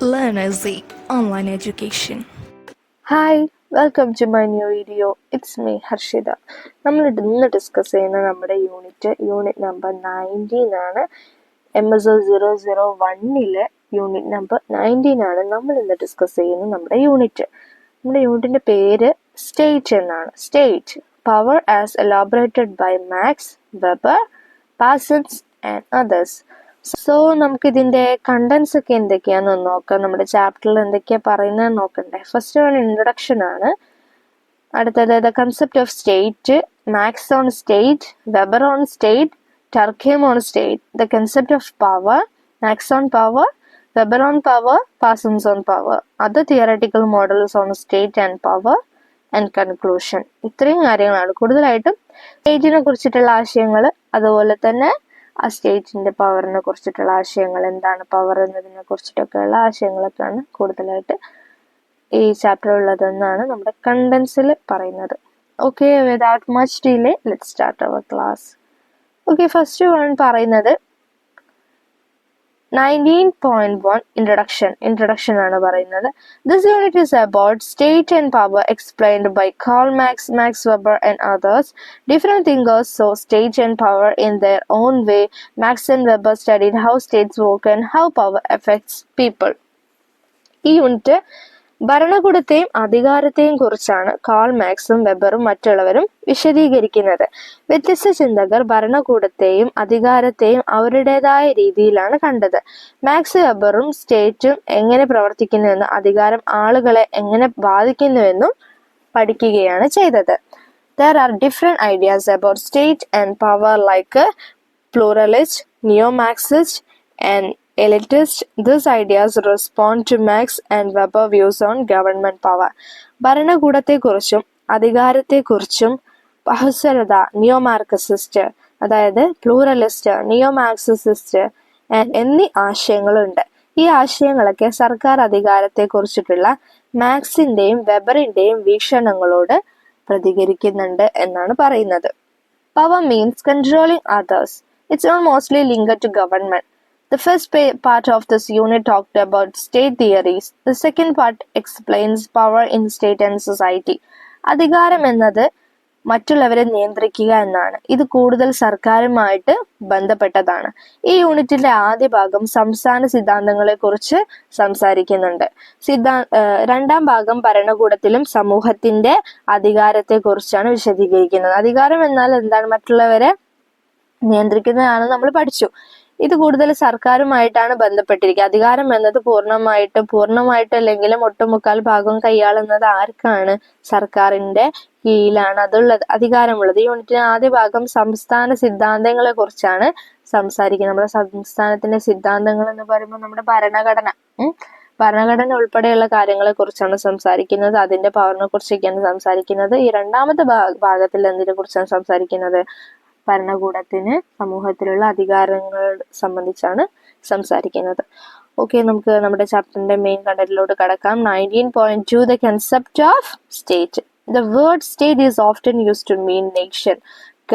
Learn Easy Online Education. Hi, welcome to my new video. It's me Harshita. നമ്മൾ ഇന്ന് discuss ചെയ്യുന്ന നമ്മുടെ unit number 19 ആണ്. MS001 യൂണിറ്റ് നമ്പർ 19 ആണ് നമ്മൾ ഇന്ന് ഡിസ്കസ് ചെയ്യുന്ന നമ്മുടെ യൂണിറ്റിന്റെ പേര് സ്റ്റേറ്റ് എന്നാണ്. State power as elaborated by Max Weber, Parsons and others. So നമുക്ക് ഇതിന്റെ കണ്ടന്റ്സ് ഒക്കെ എന്തൊക്കെയാന്ന് നോക്കാം. നമ്മുടെ ചാപ്റ്ററിൽ എന്തൊക്കെയാ പറയുന്നത് നോക്കണ്ടേ. ഫസ്റ്റ് വൺ ഇൻട്രൊഡക്ഷൻ ആണ്. അടുത്തത് the concept of state, Max on state, Weber on state, Durkheim on state, the concept of power, Max on power, Weber on power, Parsons on power, other theoretical models on state and power and conclusion. ഇത്രയും കാര്യങ്ങളാണ് കൂടുതലായിട്ടും സ്റ്റേറ്റിനെ കുറിച്ചിട്ടുള്ള ആശയങ്ങൾ. അതുപോലെ തന്നെ ആ സ്റ്റേറ്റിന്റെ പവറിനെ കുറിച്ചിട്ടുള്ള ആശയങ്ങൾ, എന്താണ് പവർ എന്നതിനെ കുറിച്ചിട്ടൊക്കെയുള്ള ആശയങ്ങളൊക്കെയാണ് കൂടുതലായിട്ട് ഈ ചാപ്റ്റർ ഉള്ളതെന്നാണ് നമ്മുടെ കണ്ടൻസിൽ പറയുന്നത്. Okay, without much delay let's start our class. Okay, first one പറയുന്നത് 19.1 ഇൻട്രൊഡക്ഷൻ ആണ് പറയുന്നത്. This unit is about state and power explained by Karl Marx, Max Weber and others. Different thinkers saw state and power in their own way. Max and Weber studied how states work and how power affects people. ഈ unit ഭരണകൂടത്തെയും അധികാരത്തെയും കുറിച്ചാണ് call മാക്സും വെബറും മറ്റുള്ളവരും വിശദീകരിക്കുന്നത്. വ്യത്യസ്ത ചിന്തകർ ഭരണകൂടത്തെയും അധികാരത്തെയും അവരുടേതായ രീതിയിലാണ് കണ്ടത്. Max വെബറും സ്റ്റേറ്റും എങ്ങനെ പ്രവർത്തിക്കുന്നുവെന്നും അധികാരം ആളുകളെ എങ്ങനെ ബാധിക്കുന്നുവെന്നും പഠിക്കുകയാണ് ചെയ്തത്. There are different ideas about state and power like pluralist, neo-Marxist and elitist. These ideas respond to Marx and Weber views on government power. ഭരണകൂടത്തെക്കുറിച്ചും അധികാരത്തെക്കുറിച്ചും ബഹുസ്വരത, നിയോമാർക്സിസ്റ്റ്, അതായത് പ്ലൂറലിസ്റ്റ്, നിയോമാർക്സിസ്റ്റ് എന്നീ ആശയങ്ങളുണ്ട്. ഈ ആശയങ്ങളൊക്കെ സർക്കാർ അധികാരത്തെ കുറിച്ചിട്ടുള്ള മാക്സിന്റെയും വെബറിന്റെയും വീക്ഷണങ്ങളോട് പ്രതികരിക്കുന്നുണ്ട് എന്നാണ് പറയുന്നത്. Power means controlling others. It's not mostly linked to government. The first part of this unit talked about state theories. The second part explains power in state and society. അധികാരം എന്നത് മറ്റുള്ളവരെ നിയന്ത്രിക്കുക എന്നാണ്. ഇത് കൂടുതൽ സർക്കാരുമായിട്ട് ബന്ധപ്പെട്ടതാണ്. ഈ യൂണിറ്റിന്റെ ആദ്യ ഭാഗം സംസ്ഥാന സിദ്ധാന്തങ്ങളെ കുറിച്ച് സംസാരിക്കുന്നുണ്ട്. രണ്ടാം ഭാഗം ഭരണകൂടത്തിലും സമൂഹത്തിന്റെ അധികാരത്തെ കുറിച്ചാണ് വിശദീകരിക്കുന്നത്. അധികാരം എന്നാൽ എന്താണ്? മറ്റുള്ളവരെ നിയന്ത്രിക്കുന്നതാണ് നമ്മൾ പഠിച്ചു. ഇത് കൂടുതൽ സർക്കാരുമായിട്ടാണ് ബന്ധപ്പെട്ടിരിക്കുക. അധികാരം എന്നത് പൂർണ്ണമായിട്ടല്ലെങ്കിലും ഒട്ടുമുക്കാൽ ഭാഗം കൈയാളുന്നത് ആർക്കാണ്? സർക്കാരിന്റെ കീഴിലാണ് അതുള്ളത്, അധികാരമുള്ളത്. ഈ യൂണിറ്റിന് ആദ്യ ഭാഗം സംസ്ഥാന സിദ്ധാന്തങ്ങളെ കുറിച്ചാണ് സംസാരിക്കുന്നത്. നമ്മുടെ സംസ്ഥാനത്തിന്റെ സിദ്ധാന്തങ്ങൾ എന്ന് പറയുമ്പോൾ നമ്മുടെ ഭരണഘടന ഉൾപ്പെടെയുള്ള കാര്യങ്ങളെ കുറിച്ചാണ് സംസാരിക്കുന്നത്. അതിന്റെ പവറിനെ കുറിച്ചൊക്കെയാണ് സംസാരിക്കുന്നത്. ഈ രണ്ടാമത്തെ ഭാഗത്തിൽ എന്തിനെ കുറിച്ചാണ് സംസാരിക്കുന്നത്? ഭരണകൂടത്തിന് സമൂഹത്തിലുള്ള അധികാരങ്ങൾ സംബന്ധിച്ചാണ് സംസാരിക്കുന്നത്. ഓക്കെ, നമുക്ക് നമ്മുടെ ചാപ്റ്ററിന്റെ മെയിൻ കണ്ടന്റിലോട്ട് കടക്കാം. 19.2 The concept of state. The word state is often used to mean nation,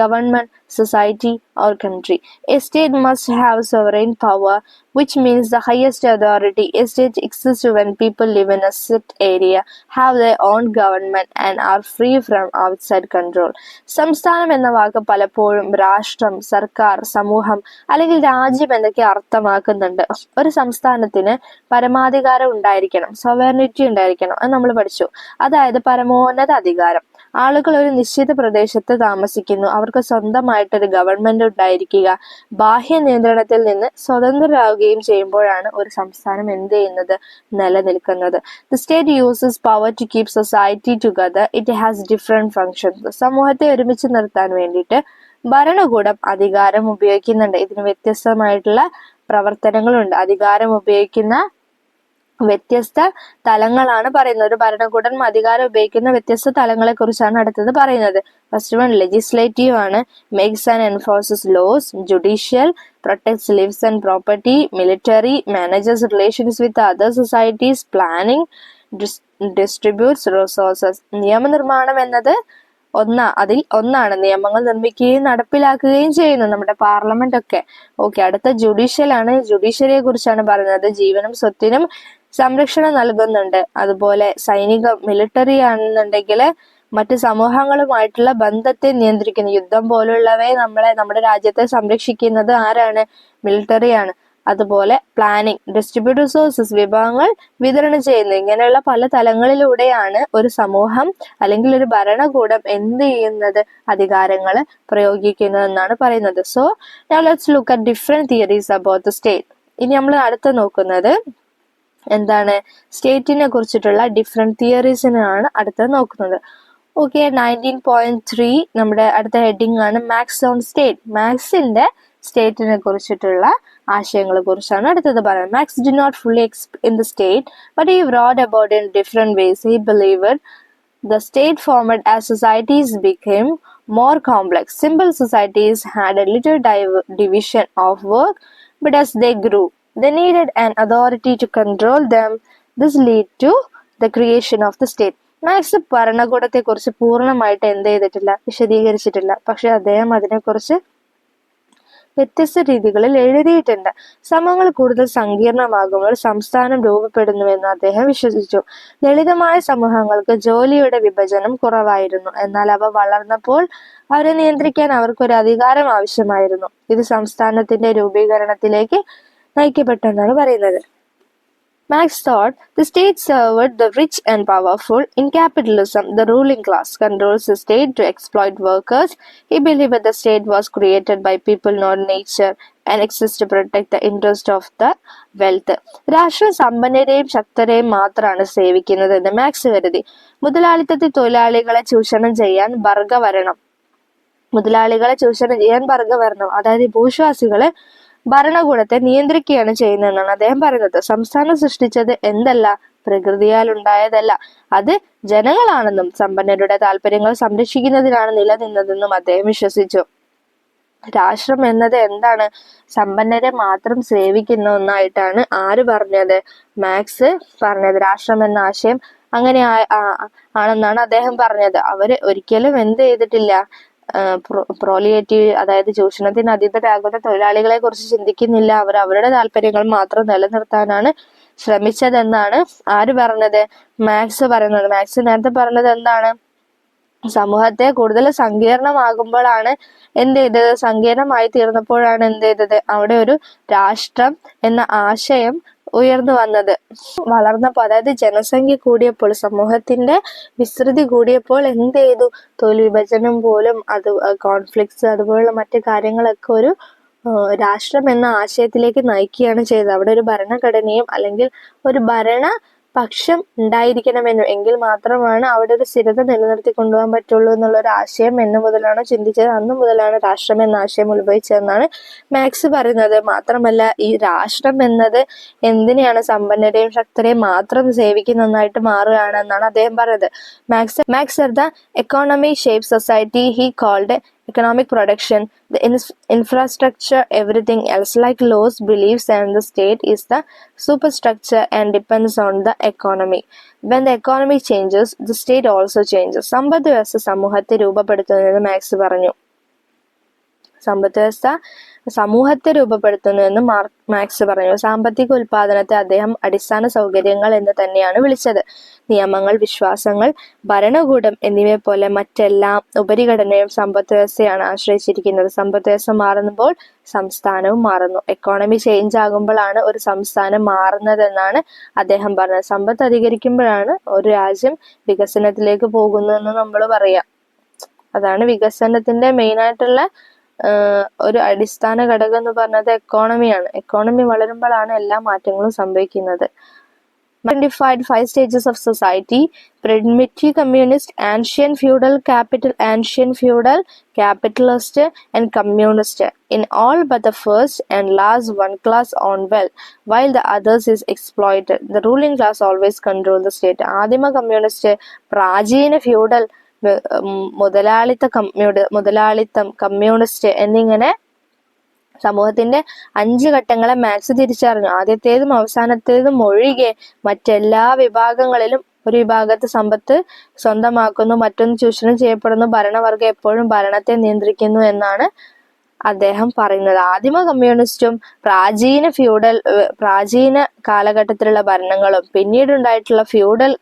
government, society or country. A state must have sovereign power, which means the highest authority. A state exists when people live in a set area, have their own government and are free from outside control. സംസ്ഥാനം എന്ന വാക്ക് പലപ്പോഴും രാഷ്ട്രം, സർക്കാർ, സമൂഹം അല്ലെങ്കിൽ രാജ്യം എന്നൊക്കെ അർത്ഥമാക്കുന്നുണ്ട്. ഒരു സംസ്ഥാനത്തിന് പരമാധികാരം ഉണ്ടായിരിക്കണം, സോവറിനിറ്റി ഉണ്ടായിരിക്കണം, അത് നമ്മൾ പഠിച്ചു. അതായത് പരമോന്നത അധികാരം. ആളുകൾ ഒരു നിശ്ചിത പ്രദേശത്ത് താമസിക്കുന്നു, അവർക്ക് സ്വന്തമായിട്ടൊരു ഗവൺമെന്റ് ഉണ്ടായിരിക്കുക, ബാഹ്യ നിയന്ത്രണത്തിൽ നിന്ന് സ്വതന്ത്രരാകുകയും ചെയ്യുമ്പോഴാണ് ഒരു സംസ്ഥാനം എന്ത് ചെയ്യുന്നത്? നിലനിൽക്കുന്നത്. The state uses power to keep society together. It has different functions. സമൂഹത്തെ ഒരുമിച്ച് നിർത്താൻ വേണ്ടിയിട്ട് ഭരണകൂടം അധികാരം ഉപയോഗിക്കുന്നുണ്ട്. ഇതിന് വ്യത്യസ്തമായിട്ടുള്ള പ്രവർത്തനങ്ങളുണ്ട്. അധികാരം ഉപയോഗിക്കുന്ന വ്യത്യസ്ത തലങ്ങളാണ് പറയുന്നത്. ഒരു ഭരണകൂടം അധികാരം ഉപയോഗിക്കുന്ന വ്യത്യസ്ത തലങ്ങളെ കുറിച്ചാണ് അടുത്തത് പറയുന്നത്. ഫസ്റ്റ് വൺ ലെജിസ്ലേറ്റീവ് ആണ്. Makes and enforces laws. Judicial protects lives and property. Military manages relations with other societies. Planning distributes resources. നിയമനിർമ്മാണം എന്നത് അതിൽ ഒന്നാണ്. നിയമങ്ങൾ നിർമ്മിക്കുകയും നടപ്പിലാക്കുകയും ചെയ്യുന്നു നമ്മുടെ പാർലമെന്റ് ഒക്കെ. ഓക്കെ, അടുത്ത ജുഡീഷ്യൽ ആണ്. ജുഡീഷ്യറിയെ കുറിച്ചാണ് പറയുന്നത്. ജീവനും സ്വത്തിനും സംരക്ഷണം നൽകുന്നുണ്ട്. അതുപോലെ മിലിറ്ററി ആണെന്നുണ്ടെങ്കിൽ മറ്റ് സമൂഹങ്ങളുമായിട്ടുള്ള ബന്ധത്തെ നിയന്ത്രിക്കുന്നു. യുദ്ധം പോലുള്ളവയെ നമ്മുടെ രാജ്യത്തെ സംരക്ഷിക്കുന്നത് ആരാണ്? മിലിറ്ററിയാണ്. അതുപോലെ പ്ലാനിങ്, ഡിസ്ട്രിബ്യൂട്ട് റിസോഴ്സസ്, വിഭവങ്ങൾ വിതരണം ചെയ്യുന്നു. ഇങ്ങനെയുള്ള പല തലങ്ങളിലൂടെയാണ് ഒരു സമൂഹം അല്ലെങ്കിൽ ഒരു ഭരണകൂടം എന്ത് ചെയ്യുന്നത്? അധികാരങ്ങൾ പ്രയോഗിക്കുന്നതെന്നാണ് പറയുന്നത്. So now let's look at different theories about the state. ഇനി നമ്മൾ അടുത്ത് നോക്കുന്നത് എന്താണ്? സ്റ്റേറ്റിനെ കുറിച്ചിട്ടുള്ള ഡിഫറെന്റ് തിയറീസിനാണ് അടുത്ത് നോക്കുന്നത്. ഓക്കെ, 19.3 നമ്മുടെ അടുത്ത ഹെഡിങ് ആണ് മാക്സ് ഓൺ സ്റ്റേറ്റ്. മാക്സിന്റെ സ്റ്റേറ്റിനെ കുറിച്ചിട്ടുള്ള ആശയങ്ങളെ കുറിച്ചാണ് അടുത്തത് പറയുന്നത്. Marx did not fully in the state, but he wrote about it in different ways. He believed the state formed as societies became more complex. Simple societies had a little division of work, but as they grew, they needed an authority to control them. This led to the creation of the state. Marx ഭരണകൂടത്തെ കുറിച്ച് പൂർണ്ണമായിട്ട് എന്ത് ചെയ്തിട്ടില്ല? വിശദീകരിച്ചിട്ടില്ല. പക്ഷെ അദ്ദേഹം അതിനെക്കുറിച്ച് വ്യത്യസ്ത രീതികളിൽ എഴുതിയിട്ടുണ്ട്. സമൂഹങ്ങൾ കൂടുതൽ സങ്കീർണമാകുമ്പോൾ സംസ്ഥാനം രൂപപ്പെടുന്നുവെന്ന് അദ്ദേഹം വിശ്വസിച്ചു. ലളിതമായ സമൂഹങ്ങൾക്ക് ജോലിയുടെ വിഭജനം കുറവായിരുന്നു. എന്നാൽ അവ വളർന്നപ്പോൾ അവരെ നിയന്ത്രിക്കാൻ അവർക്കൊരു അധികാരം ആവശ്യമായിരുന്നു. ഇത് സംസ്ഥാനത്തിന്റെ രൂപീകരണത്തിലേക്ക് നയിക്കപ്പെട്ടെന്നാണ് പറയുന്നത്. Marx thought the state served the rich and powerful. In capitalism, the ruling class controls the state to exploit workers. He believed the state was created by people, not nature, and exists to protect the interest of the wealth. രാഷ്ട്രം സമ്പന്നരെയും ശക്തരെയും മാത്രമാണ് സേവിക്കുന്നതെന്ന് max കരുതി. മുതലാളിത്തത്തിൽ തൊഴിലാളികളെ ചൂഷണം ചെയ്യാൻ വർഗ വരണം, അതായത് ഭൂഷ്വാസികളെ ഭരണകൂടത്തെ നിയന്ത്രിക്കുകയാണ് ചെയ്യുന്നതെന്നാണ് അദ്ദേഹം പറയുന്നത്. സംസ്ഥാനം സൃഷ്ടിച്ചത് എന്തല്ല? പ്രകൃതിയാൽ ഉണ്ടായതല്ല, അത് ജനങ്ങളാണെന്നും സമ്പന്നരുടെ താല്പര്യങ്ങൾ സംരക്ഷിക്കുന്നതിനാണ് നിലനിന്നതെന്നും അദ്ദേഹം വിശ്വസിച്ചു. രാഷ്ട്രം എന്നത് എന്താണ്? സമ്പന്നരെ മാത്രം സേവിക്കുന്ന ഒന്നായിട്ടാണ് ആര് പറഞ്ഞത്? മാക്സ് പറഞ്ഞത്. രാഷ്ട്രം എന്ന ആശയം അങ്ങനെ ആണെന്നാണ് അദ്ദേഹം പറഞ്ഞത്. അവര് ഒരിക്കലും എന്ത് ചെയ്തിട്ടില്ല? പ്രോലിയേറ്റീവ്, അതായത് ചൂഷണത്തിന് അതീതരാകുന്ന തൊഴിലാളികളെ കുറിച്ച് ചിന്തിക്കുന്നില്ല. അവർ അവരുടെ താല്പര്യങ്ങൾ മാത്രം നിലനിർത്താനാണ് ശ്രമിച്ചതെന്നാണ് ആര് പറഞ്ഞത്? മാക്സ് പറയുന്നത്. മാക്സ് നേരത്തെ പറഞ്ഞത് എന്താണ്? സമൂഹത്തെ കൂടുതൽ സങ്കീർണമാകുമ്പോഴാണ് എന്ത് ചെയ്തത്? സങ്കീർണമായി തീർന്നപ്പോഴാണ് എന്ത് ചെയ്തത്? അവിടെ ഒരു രാഷ്ട്രം എന്ന ആശയം ഉയർന്നു വന്നത്. വളർന്നപ്പോൾ, അതായത് ജനസംഖ്യ കൂടിയപ്പോൾ, സമൂഹത്തിന്റെ വിസ്തൃതി കൂടിയപ്പോൾ എന്ത് ചെയ്തു? തൊഴിൽ വിഭജനം പോലും, അത് കോൺഫ്ലിക്ട്സ്, അതുപോലുള്ള മറ്റു കാര്യങ്ങളൊക്കെ ഒരു രാഷ്ട്രം എന്ന ആശയത്തിലേക്ക് നയിക്കുകയാണ് ചെയ്തത്. അവിടെ ഒരു ഭരണഘടനയും അല്ലെങ്കിൽ ഒരു പക്ഷം ഉണ്ടായിരിക്കണമെന്നും എങ്കിൽ മാത്രമാണ് അവിടെ ഒരു സ്ഥിരത നിലനിർത്തി കൊണ്ടുപോകാൻ പറ്റുള്ളൂ എന്നുള്ള ഒരു ആശയം എന്ന് മുതലാണ് ചിന്തിച്ചത്. അന്നു മുതലാണ് രാഷ്ട്രം എന്ന ആശയം ഉത്ഭവിച്ചതെന്നാണ് മാക്സ് പറയുന്നത്. മാത്രമല്ല, ഈ രാഷ്ട്രം എന്നത് എന്തിനെയാണ്? സമ്പന്നരെയും ശക്തരെയും മാത്രം സേവിക്കുന്ന ഒന്നായിട്ട് മാറുകയാണെന്നാണ് അദ്ദേഹം പറയുന്നത്. Marx said the economy shapes society. He called economic production, the infrastructure, everything else like laws, beliefs, and the state is the superstructure and depends on the economy. When the economy changes, the state also changes. സമ്പദ് വ്യവസ്ഥ സമൂഹത്തെ രൂപപ്പെടുത്തുന്നതെന്ന് max പറഞ്ഞു. സമ്പദ് വ്യവസ്ഥ സമൂഹത്തെ രൂപപ്പെടുത്തുന്നുവെന്ന് max പറഞ്ഞു. സാമ്പത്തിക ഉൽപാദനത്തെ അദ്ദേഹം അടിസ്ഥാന സൗകര്യങ്ങൾ എന്ന് തന്നെയാണ് വിളിച്ചത്. നിയമങ്ങൾ, വിശ്വാസങ്ങൾ, ഭരണകൂടം എന്നിവയെ പോലെ മറ്റെല്ലാം ഉപരിഘടനയും സമ്പദ് വ്യവസ്ഥയാണ് ആശ്രയിച്ചിരിക്കുന്നത്. സമ്പദ് വ്യവസ്ഥ മാറുമ്പോൾ സംസ്ഥാനവും മാറുന്നു. എക്കോണമി ചേഞ്ച് ആകുമ്പോഴാണ് ഒരു സംസ്ഥാനം മാറുന്നതെന്നാണ് അദ്ദേഹം പറഞ്ഞത്. സമ്പത്ത് അധികരിക്കുമ്പോഴാണ് ഒരു രാജ്യം വികസനത്തിലേക്ക് പോകുന്നതെന്ന് നമ്മൾ പറയാം. അതാണ് വികസനത്തിന്റെ മെയിൻ ആയിട്ടുള്ള ഒരു അടിസ്ഥാന ഘടകം എന്ന് പറഞ്ഞത് എക്കോണമിയാണ്. എക്കോണമി വളരുമ്പോഴാണ് എല്ലാ മാറ്റങ്ങളും സംഭവിക്കുന്നത്. Identified 5 stages of society: primitive, communist, ancient feudal, capitalist, and communist. In all but the first and last, one class own wealth, while the others is exploited. The ruling class always control the state. ആദിമ communist, പ്രാചീന feudal, മുതലാളിത്തം, communist എന്നിങ്ങനെ സമൂഹത്തിന്റെ 5 ഘട്ടങ്ങളെ max തിരിച്ചറിഞ്ഞു. ആദ്യത്തേതും അവസാനത്തേതും ഒഴികെ മറ്റെല്ലാ വിഭാഗങ്ങളിലും ഒരു വിഭാഗത്ത് സമ്പത്ത് സ്വന്തമാക്കുന്നു, മറ്റൊന്ന് ചൂഷണം ചെയ്യപ്പെടുന്നു. ഭരണവർഗം എപ്പോഴും ഭരണത്തെ നിയന്ത്രിക്കുന്നു എന്നാണ് അദ്ദേഹം പറയുന്നത്. ആദിമ കമ്മ്യൂണിസ്റ്റും പ്രാചീന കാലഘട്ടത്തിലുള്ള ഭരണങ്ങളും പിന്നീടുണ്ടായിട്ടുള്ള ഫ്യൂഡൽ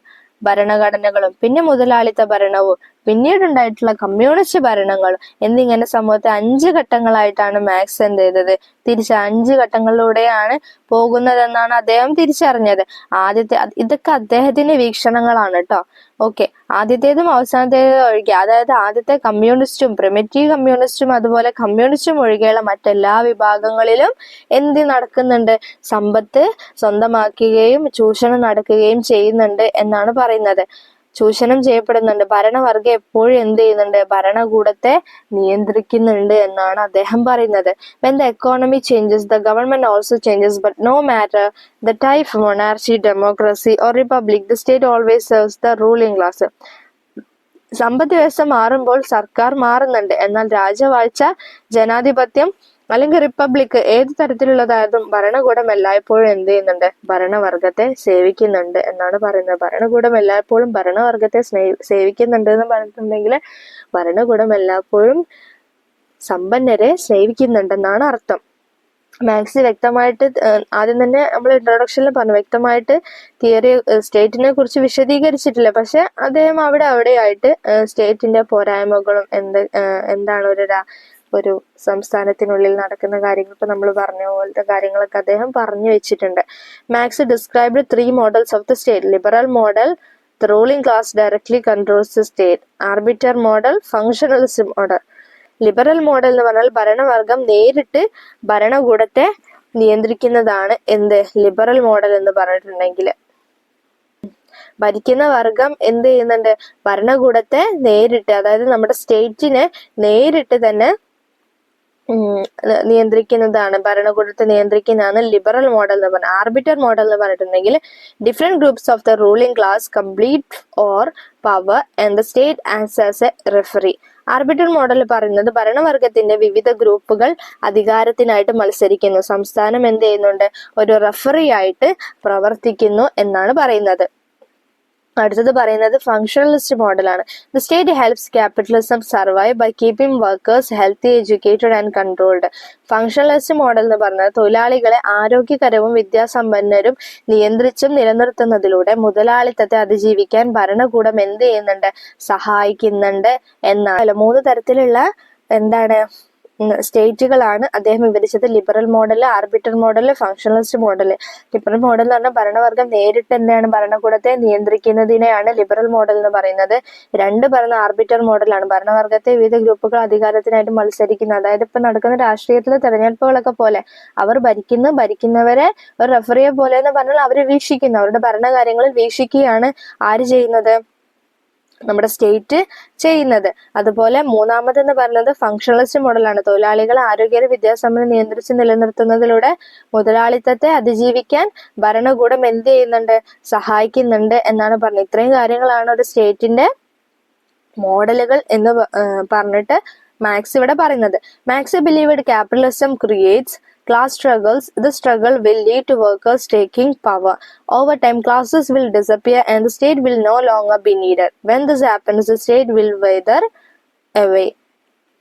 ഭരണഘടനകളും പിന്നെ മുതലാളിത്ത ഭരണവും പിന്നീടുണ്ടായിട്ടുള്ള കമ്മ്യൂണിസ്റ്റ് ഭരണങ്ങളും എന്നിങ്ങനെ സമൂഹത്തെ 5 ഘട്ടങ്ങളായിട്ടാണ് മാർക്സ് എന്ത് ചെയ്തത്, 5 ഘട്ടങ്ങളിലൂടെയാണ് പോകുന്നതെന്നാണ് അദ്ദേഹം തിരിച്ചറിഞ്ഞത്. ഇതൊക്കെ അദ്ദേഹത്തിന്റെ വീക്ഷണങ്ങളാണ് കേട്ടോ. ഓക്കെ, ആദ്യത്തേതും അവസാനത്തേതും ഒഴികെ, അതായത് ആദ്യത്തെ കമ്മ്യൂണിസ്റ്റും പ്രിമിറ്റീവ് കമ്മ്യൂണിസ്റ്റും അതുപോലെ കമ്മ്യൂണിസ്റ്റും ഒഴികെയുള്ള മറ്റെല്ലാ വിഭാഗങ്ങളിലും എന്ത് നടക്കുന്നുണ്ട്, സമ്പത്ത് സ്വന്തമാക്കുകയും ചൂഷണം നടക്കുകയും ചെയ്യുന്നുണ്ട് എന്നാണ് പറയുന്നത്. ചൂഷണം ചെയ്യപ്പെടുന്നുണ്ട്. ഭരണവർഗം എപ്പോഴും എന്ത് ചെയ്യുന്നുണ്ട്, ഭരണകൂടത്തെ നിയന്ത്രിക്കുന്നുണ്ട് എന്നാണ് അദ്ദേഹം പറയുന്നത്. When the economy changes, the government also changes, but no matter the type, monarchy, democracy or republic, the state always serves the ruling class. സമ്പദ് വ്യവസ്ഥ മാറുമ്പോൾ സർക്കാർ മാറുന്നുണ്ട്, എന്നാൽ രാജവാഴ്ച, ജനാധിപത്യം അല്ലെങ്കിൽ റിപ്പബ്ലിക് ഏത് തരത്തിലുള്ളതായതും ഭരണകൂടം എല്ലായ്പ്പോഴും എന്ത് ചെയ്യുന്നുണ്ട്, ഭരണവർഗത്തെ സേവിക്കുന്നുണ്ട് എന്നാണ് പറയുന്നത്. ഭരണകൂടം എല്ലായ്പ്പോഴും ഭരണവർഗത്തെ സേവിക്കുന്നുണ്ട് എന്ന് പറഞ്ഞിട്ടുണ്ടെങ്കിൽ ഭരണകൂടം എല്ലായ്പ്പോഴും സമ്പന്നരെ സേവിക്കുന്നുണ്ടെന്നാണ് അർത്ഥം. മാർക്സ് വ്യക്തമായിട്ട് ആദ്യം തന്നെ നമ്മൾ ഇൻട്രൊഡക്ഷനിൽ പറഞ്ഞു, വ്യക്തമായിട്ട് തിയറി സ്റ്റേറ്റിനെ കുറിച്ച് വിശദീകരിച്ചിട്ടില്ല. പക്ഷെ അദ്ദേഹം അവിടെയായിട്ട് സ്റ്റേറ്റിന്റെ പോരായ്മകളും എന്താണ് ഒരു സംസ്ഥാനത്തിനുള്ളിൽ നടക്കുന്ന കാര്യങ്ങൾ, ഇപ്പൊ നമ്മൾ പറഞ്ഞ പോലത്തെ കാര്യങ്ങളൊക്കെ അദ്ദേഹം പറഞ്ഞു വെച്ചിട്ടുണ്ട്. Marks described 3 models of the state. Liberal model, the ruling class directly controls the state. Arbiter model, functionalism model. Liberal model എന്ന് പറഞ്ഞാൽ ഭരണവർഗം നേരിട്ട് ഭരണകൂടത്തെ നിയന്ത്രിക്കുന്നതാണ് എന്ത്, ലിബറൽ മോഡൽ എന്ന് പറഞ്ഞിട്ടുണ്ടെങ്കിൽ. ഭരിക്കുന്ന വർഗം എന്ത് ചെയ്യുന്നുണ്ട്, ഭരണകൂടത്തെ നേരിട്ട്, അതായത് നമ്മുടെ സ്റ്റേറ്റിനെ നേരിട്ട് തന്നെ നിയന്ത്രിക്കുന്നതാണ്, ഭരണകൂടത്തെ നിയന്ത്രിക്കുന്നതാണ് ലിബറൽ മോഡൽ എന്ന് പറഞ്ഞാൽ. ആർബിറ്റർ മോഡൽ എന്ന് പറഞ്ഞിട്ടുണ്ടെങ്കിൽ different groups of the ruling class complete or power and the state acts as A referee. Arbiter model പറയുന്നത് ഭരണവർഗത്തിന്റെ വിവിധ ഗ്രൂപ്പുകൾ അധികാരത്തിനായിട്ട് മത്സരിക്കുന്നു, സംസ്ഥാനം എന്ത് ചെയ്യുന്നുണ്ട്, ഒരു റെഫറി ആയിട്ട് പ്രവർത്തിക്കുന്നു എന്നാണ് പറയുന്നത്. അടുത്തത് പറയുന്നത് ഫങ്ഷണലിസ്റ്റ് മോഡലാണ്. The state helps capitalism survive by keeping workers healthy, educated and controlled. Functionalist model എന്ന് പറഞ്ഞാൽ തൊഴിലാളികളെ ആരോഗ്യകരവും വിദ്യാസമ്പന്നരും നിയന്ത്രിച്ചും നിലനിർത്തുന്നതിലൂടെ മുതലാളിത്തത്തെ അതിജീവിക്കാൻ ഭരണകൂടം എന്ത് ചെയ്യുന്നുണ്ട്, സഹായിക്കുന്നുണ്ട് എന്നാണ്. 3 തരത്തിലുള്ള സ്റ്റേറ്റുകളാണ് അദ്ദേഹം വിവരിച്ചത്. Liberal model, arbiter model, functionalist model. Liberal model എന്ന് പറഞ്ഞാൽ ഭരണവർഗം നേരിട്ട് തന്നെയാണ് ഭരണകൂടത്തെ നിയന്ത്രിക്കുന്നതിനെയാണ് ലിബറൽ മോഡൽ എന്ന് പറയുന്നത്. 2 പറയുന്ന ആർബിറ്റർ മോഡലാണ്, ഭരണവർഗത്തെ വിവിധ ഗ്രൂപ്പുകൾ അധികാരത്തിനായിട്ട് മത്സരിക്കുന്നത്. അതായത് ഇപ്പൊ നടക്കുന്ന രാഷ്ട്രീയത്തിലെ തെരഞ്ഞെടുപ്പുകളൊക്കെ പോലെ അവർ ഭരിക്കുന്നവരെ ഒരു റെഫറിയെ പോലെ എന്ന് പറഞ്ഞാൽ അവര് വീക്ഷിക്കുന്നു, അവരുടെ ഭരണകാര്യങ്ങളിൽ വീക്ഷിക്കുകയാണ് ആര് ചെയ്യുന്നത്, നമ്മുടെ സ്റ്റേറ്റ് ചെയ്യുന്നത്. അതുപോലെ 3ാമതെന്ന് പറയുന്നത് ഫങ്ഷണലിസ്റ്റ് മോഡലാണ്. തൊഴിലാളികളെ ആരോഗ്യ വിദ്യാസമ്പന്നം നിയന്ത്രിച്ച് നിലനിർത്തുന്നതിലൂടെ മുതലാളിത്തത്തെ അതിജീവിക്കാൻ ഭരണകൂടം എന്ത് ചെയ്യുന്നുണ്ട്, സഹായിക്കുന്നുണ്ട് എന്നാണ് പറഞ്ഞത്. ഇത്രയും കാര്യങ്ങളാണ് ഒരു സ്റ്റേറ്റിന്റെ മോഡലുകൾ എന്ന് പറഞ്ഞിട്ട് മാർക്സ് ഇവിടെ പറയുന്നത്. Marks believed capitalism creates class struggles. The struggle will lead to workers taking power. Over time, classes will disappear and the state will no longer be needed. When this happens, the state will wither away.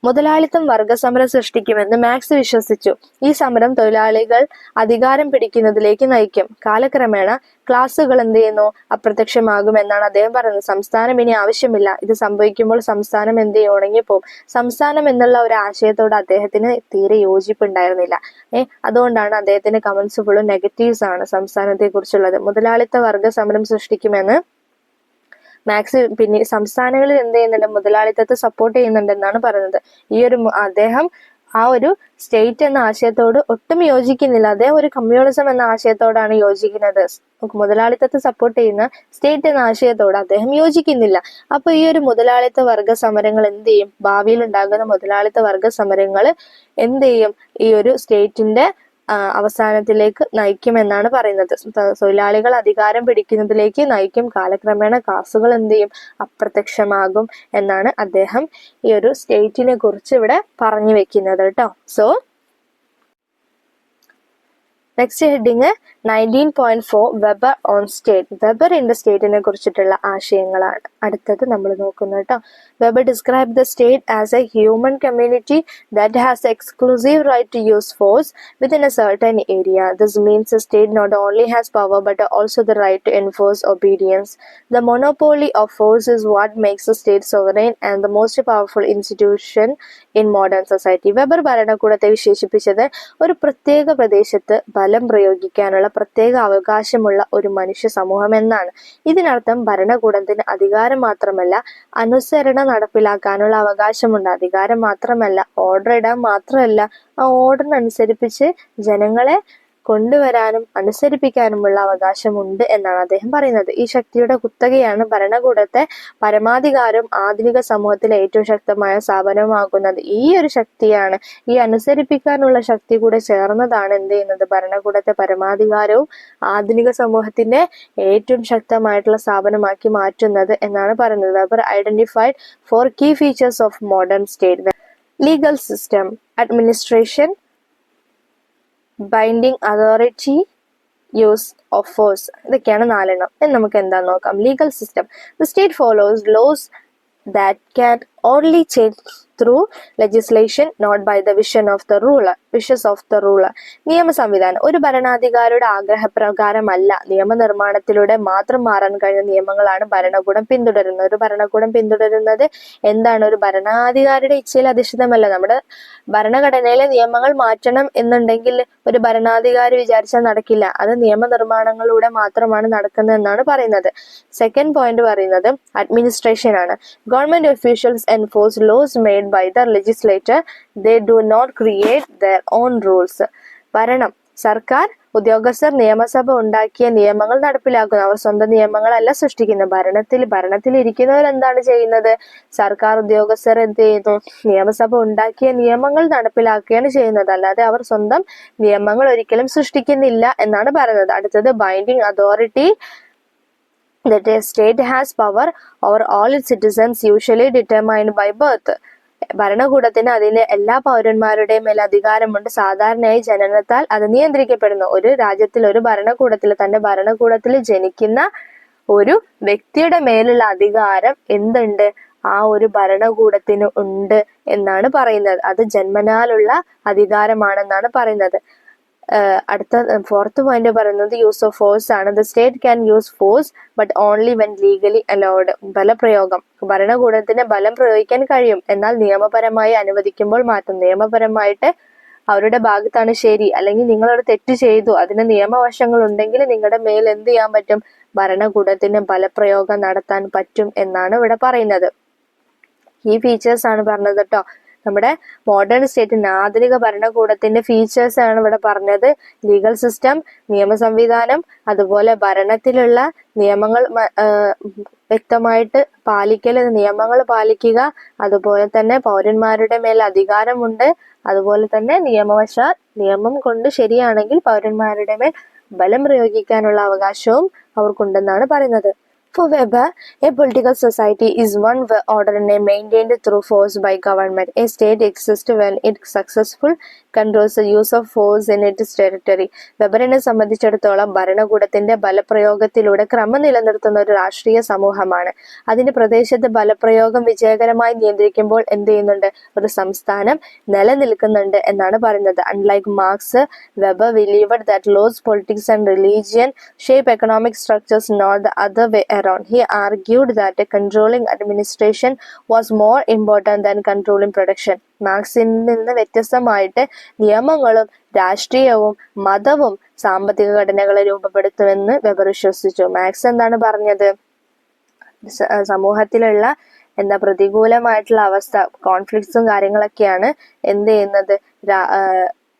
മുതലാളിത്തം വർഗസമരം സൃഷ്ടിക്കുമെന്ന് marks വിശ്വസിച്ചു. ഈ സമരം തൊഴിലാളികൾ അധികാരം പിടിക്കുന്നതിലേക്ക് നയിക്കും. കാലക്രമേണ ക്ലാസുകൾ എന്ത് ചെയ്യുന്നു, അപ്രത്യക്ഷമാകുമെന്നാണ് അദ്ദേഹം പറയുന്നത്. സംസ്ഥാനം ഇനി ആവശ്യമില്ല. ഇത് സംഭവിക്കുമ്പോൾ സംസ്ഥാനം എന്ത് ചെയ്യും, ഉണങ്ങിപ്പോവും. സംസ്ഥാനം എന്നുള്ള ഒരു ആശയത്തോട് അദ്ദേഹത്തിന് തീരെ യോജിപ്പുണ്ടായിരുന്നില്ല. അതുകൊണ്ടാണ് അദ്ദേഹത്തിന്റെ കമന്റ്സ് ഫുള്ളും നെഗറ്റീവ്സ് ആണ് സംസ്ഥാനത്തെ കുറിച്ചുള്ളത്. മുതലാളിത്ത വർഗ സമരം സൃഷ്ടിക്കുമെന്ന് മാർക്സ് പിന്നെ സംസ്ഥാനങ്ങളിൽ എന്ത് ചെയ്യുന്നുണ്ട്, മുതലാളിത്തത്തെ സപ്പോർട്ട് ചെയ്യുന്നുണ്ടെന്നാണ് പറയുന്നത്. അദ്ദേഹം ആ ഒരു സ്റ്റേറ്റ് എന്ന ആശയത്തോട് ഒട്ടും യോജിക്കുന്നില്ല. അദ്ദേഹം ഒരു കമ്മ്യൂണിസം എന്ന ആശയത്തോടാണ് യോജിക്കുന്നത്. മുതലാളിത്തത്തെ സപ്പോർട്ട് ചെയ്യുന്ന സ്റ്റേറ്റ് എന്ന ആശയത്തോട് അദ്ദേഹം യോജിക്കുന്നില്ല. അപ്പൊ ഈ ഒരു മുതലാളിത്ത വർഗ സമരങ്ങൾ എന്ത് ചെയ്യും, ഭാവിയിൽ ഉണ്ടാകുന്ന മുതലാളിത്ത വർഗ സമരങ്ങൾ എന്ത് ചെയ്യും, ഈ ഒരു സ്റ്റേറ്റിന്റെ അവസാനത്തിലേക്ക് നയിക്കുമെന്നാണ് പറയുന്നത്. തൊഴിലാളികൾ അധികാരം പിടിക്കുന്നതിലേക്ക് നയിക്കും. കാലക്രമേണ ക്ലാസുകൾ എന്ത് ചെയ്യും, അപ്രത്യക്ഷമാകും എന്നാണ് അദ്ദേഹം ഈ ഒരു സ്റ്റേറ്റിനെ കുറിച്ച് ഇവിടെ പറഞ്ഞു വെക്കുന്നത് കേട്ടോ. So next heading 19.4 Weber on state. വെബറിന്റെ സ്റ്റേറ്റിനെ കുറിച്ചിട്ടുള്ള ആശയങ്ങളാണ് അടുത്തത് നമ്മൾ നോക്കുന്നത് കേട്ടോ. Weber describe the state as a human community that has exclusive right to use force within a certain area. This means the state not only has power but also the right to enforce obedience. The monopoly of force is what makes the state sovereign and the most powerful institution in modern society. Weber ഭരണകൂടത്തെ വിശേഷിപ്പിച്ചത് ഒരു പ്രത്യേക പ്രദേശത്ത് ബലം പ്രയോഗിക്കാനുള്ള പ്രത്യേക അവകാശമുള്ള ഒരു മനുഷ്യ സമൂഹം എന്നാണ്. ഇതിനർത്ഥം ഭരണകൂടത്തിന് അധികാരം മാത്രമല്ല, അനുസരണ നടപ്പിലാക്കാനുള്ള അവകാശമുണ്ട്. അധികാരം മാത്രമല്ല, ഓർഡർ ഇടാൻ മാത്രമല്ല, ആ ഓർഡറിനനുസരിപ്പിച്ച് ജനങ്ങളെ കൊണ്ടുവരാനും അനുസരിപ്പിക്കാനുമുള്ള അവകാശമുണ്ട് എന്നാണ് അദ്ദേഹം പറയുന്നത്. ഈ ശക്തിയുടെ കുത്തകയാണ് ഭരണകൂടത്തെ പരമാധികാരവും ആധുനിക സമൂഹത്തിലെ ഏറ്റവും ശക്തമായ സ്ഥാപനമാകുന്നത്. ഈ ഒരു ശക്തിയാണ്, ഈ അനുസരിപ്പിക്കാനുള്ള ശക്തി കൂടെ ചേർന്നതാണ് എന്ത് ചെയ്യുന്നത്, ഭരണകൂടത്തെ പരമാധികാരവും ആധുനിക സമൂഹത്തിന്റെ ഏറ്റവും ശക്തമായിട്ടുള്ള സ്ഥാപനമാക്കി മാറ്റുന്നത് എന്നാണ് പറയുന്നത്. അവർ identified 4 key features of modern state: legal system, administration, binding authority, use of force. ഇതൊക്കെയാണ് 4 എന്ന് നമുക്ക് എന്താന്ന് നോക്കാം. Legal system. The state follows laws that can only change through legislation, not by the wishes of the ruler. നിയമ സംവിധാനം. ഒരു ഭരണാധികാരിയുടെ ആഗ്രഹപ്രകാരമല്ല, നിയമനിർമ്മാണത്തിലൂടെ മാത്രം മാറാൻ കഴിയുന്ന നിയമങ്ങളാണ് ഭരണകൂടം പിന്തുടരുന്നത്. ഒരു ഭരണകൂടം പിന്തുടരുന്നത് എന്താണ്? ഒരു ഭരണാധികാരിയുടെ ഇച്ഛയിൽ അധിഷ്ഠിതമല്ല. നമ്മുടെ ഭരണഘടനയിലെ നിയമങ്ങൾ മാറ്റണം എന്നുണ്ടെങ്കിൽ ഒരു ഭരണാധികാരി വിചാരിച്ചാൽ നടക്കില്ല. അത് നിയമനിർമ്മാണങ്ങളിലൂടെ മാത്രമാണ് നടക്കുന്നത് എന്നാണ് പറയുന്നത്. സെക്കൻഡ് പോയിന്റ് പറയുന്നത് അഡ്മിനിസ്ട്രേഷൻ ആണ്. Government officials enforce laws made by the legislature. They do not create their own rules. ഭരണം. സർക്കാർ ഉദ്യോഗസ്ഥർ നിയമസഭ ഉണ്ടാക്കിയ നിയമങ്ങൾ നടപ്പിലാക്കുന്നു. അവർ സ്വന്തം നിയമങ്ങളല്ല സൃഷ്ടിക്കുന്നത്. ഭരണത്തിൽ ഇരിക്കുന്നവർ എന്താണ് ചെയ്യുന്നത്? സർക്കാർ ഉദ്യോഗസ്ഥർ എന്ത് ചെയ്യുന്നു? നിയമസഭ ഉണ്ടാക്കിയ നിയമങ്ങൾ നടപ്പിലാക്കുകയാണ് ചെയ്യുന്നത്. അല്ലാതെ അവർ സ്വന്തം നിയമങ്ങൾ ഒരിക്കലും സൃഷ്ടിക്കുന്നില്ല എന്നാണ് പറയുന്നത്. അടുത്തത് binding authority. That a state has power over all its citizens, usually determined by birth. ഭരണകൂടത്തിന് അതിലെ എല്ലാ പൗരന്മാരുടെയും മേൽ അധികാരമുണ്ട്. സാധാരണയായി ജനനത്താൽ അത് നിയന്ത്രിക്കപ്പെടുന്നു. ഒരു രാജ്യത്തിൽ, ഒരു ഭരണകൂടത്തിൽ, തന്റെ ഭരണകൂടത്തിൽ ജനിക്കുന്ന ഒരു വ്യക്തിയുടെ മേലുള്ള അധികാരം എന്തുണ്ട്? ആ ഒരു ഭരണകൂടത്തിന് ഉണ്ട് എന്നാണ് പറയുന്നത്. അത് ജന്മനാലുള്ള അധികാരമാണെന്നാണ് പറയുന്നത്. അടുത്ത ഫോർത്ത് പോയിന്റ് പറയുന്നത് യൂസ് ഓഫ് ഫോഴ്സ് ആണ്. The state can use force but only when legally allowed. ബലപ്രയോഗം. ഭരണകൂടത്തിന് ബലം പ്രയോഗിക്കാൻ കഴിയും, എന്നാൽ നിയമപരമായി അനുവദിക്കുമ്പോൾ മാത്രം. നിയമപരമായിട്ട് അവരുടെ ഭാഗത്താണ് ശരി, അല്ലെങ്കിൽ നിങ്ങളൊരു തെറ്റ് ചെയ്തു, അതിന് നിയമവശങ്ങൾ ഉണ്ടെങ്കിൽ നിങ്ങളുടെ മേൽ എന്ത് ചെയ്യാൻ പറ്റും? ഭരണകൂടത്തിന് ബലപ്രയോഗം നടത്താൻ പറ്റും എന്നാണ് ഇവിടെ പറയുന്നത്. ഈ ഫീച്ചേഴ്സ് ആണ് പറഞ്ഞത് കേട്ടോ. നമ്മുടെ മോഡേൺ സ്റ്റേറ്റിന്റെ ആധുനിക ഭരണകൂടത്തിന്റെ ഫീച്ചേഴ്സ് ആണ് ഇവിടെ പറഞ്ഞത്. ലീഗൽ സിസ്റ്റം, നിയമ സംവിധാനം, അതുപോലെ ഭരണത്തിലുള്ള നിയമങ്ങൾ വ്യക്തമായിട്ട് പാലിക്കൽ, നിയമങ്ങൾ പാലിക്കുക, അതുപോലെ തന്നെ പൗരന്മാരുടെ മേൽ അധികാരമുണ്ട്, അതുപോലെ തന്നെ നിയമവശാൽ നിയമം കൊണ്ട് ശരിയാണെങ്കിൽ പൗരന്മാരുടെ മേൽ ബലം പ്രയോഗിക്കാനുള്ള അവകാശവും അവർക്കുണ്ടെന്നാണ് പറയുന്നത്. For Weber, a political society is one where order is maintained through force by government. A state exists when it successfully controls the use of force in its territory. വെബറിനെ സംബന്ധിച്ചിടത്തോളം ഭരണകൂടത്തിന്റെ ബലപ്രയോഗത്തിലൂടെ ക്രമം നിലനിർത്തുന്ന ഒരു രാഷ്ട്രീയ സമൂഹമാണ്. അതിന്റെ പ്രദേശത്ത് ബലപ്രയോഗം വിജയകരമായി നിയന്ത്രിക്കുമ്പോൾ എന്ത് ചെയ്യുന്നുണ്ട്? ഒരു സംസ്ഥാനം നിലനിൽക്കുന്നുണ്ട് എന്നാണ് പറയുന്നത്. Unlike Marx, Weber believed that laws, politics and religion shape economic structures, not the other way around. He argued that controlling administration was more important than controlling production. മാർക്സിൽ നിന്ന് വ്യത്യസ്തമായിട്ട് നിയമങ്ങളും രാഷ്ട്രീയവും മതവും സാമ്പത്തിക ഘടനകളെ രൂപപ്പെടുത്തുമെന്ന് വെബർ വിശ്വസിച്ചു. മാർക്സ് എന്താണ് പറഞ്ഞത്? സമൂഹത്തിലുള്ള പ്രതികൂലമായിട്ടുള്ള അവസ്ഥ, കോൺഫ്ലിക്ട്സും കാര്യങ്ങളൊക്കെയാണ് എന്ത് ചെയ്യുന്നത്?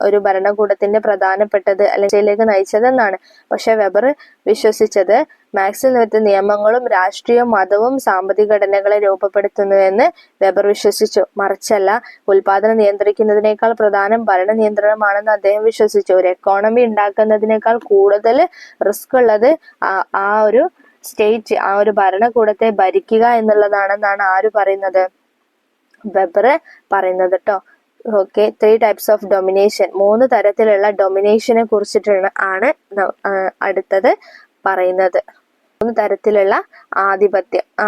ഒരു ഭരണകൂടത്തിന്റെ പ്രധാനപ്പെട്ടത് അല്ലെങ്കിൽ നയിച്ചതെന്നാണ്. പക്ഷെ വെബർ വിശ്വസിച്ചത് മാർക്സിൽ നിന്ന് നിയമങ്ങളും രാഷ്ട്രീയവും മതവും സാമ്പത്തിക ഘടനകളെ രൂപപ്പെടുത്തുന്നുവെന്ന് വെബർ വിശ്വസിച്ചു. മറിച്ചല്ല, ഉൽപാദനം നിയന്ത്രിക്കുന്നതിനേക്കാൾ പ്രധാനം ഭരണ നിയന്ത്രണമാണെന്ന് അദ്ദേഹം വിശ്വസിച്ചു. ഒരു എക്കോണമി ഉണ്ടാക്കുന്നതിനേക്കാൾ കൂടുതൽ റിസ്ക് ഉള്ളത് ആ ഒരു സ്റ്റേറ്റ്, ആ ഒരു ഭരണകൂടത്തെ ഭരിക്കുക എന്നുള്ളതാണെന്നാണ് ആര് പറയുന്നത്? വെബർ പറയുന്നത് കേട്ടോ. ഓക്കെ, 3 ടൈപ്സ് ഓഫ് ഡൊമിനേഷൻ, 3 തരത്തിലുള്ള ഡൊമിനേഷനെ കുറിച്ചിട്ടാണ് അടുത്തത് പറയുന്നത്. 3 തരത്തിലുള്ള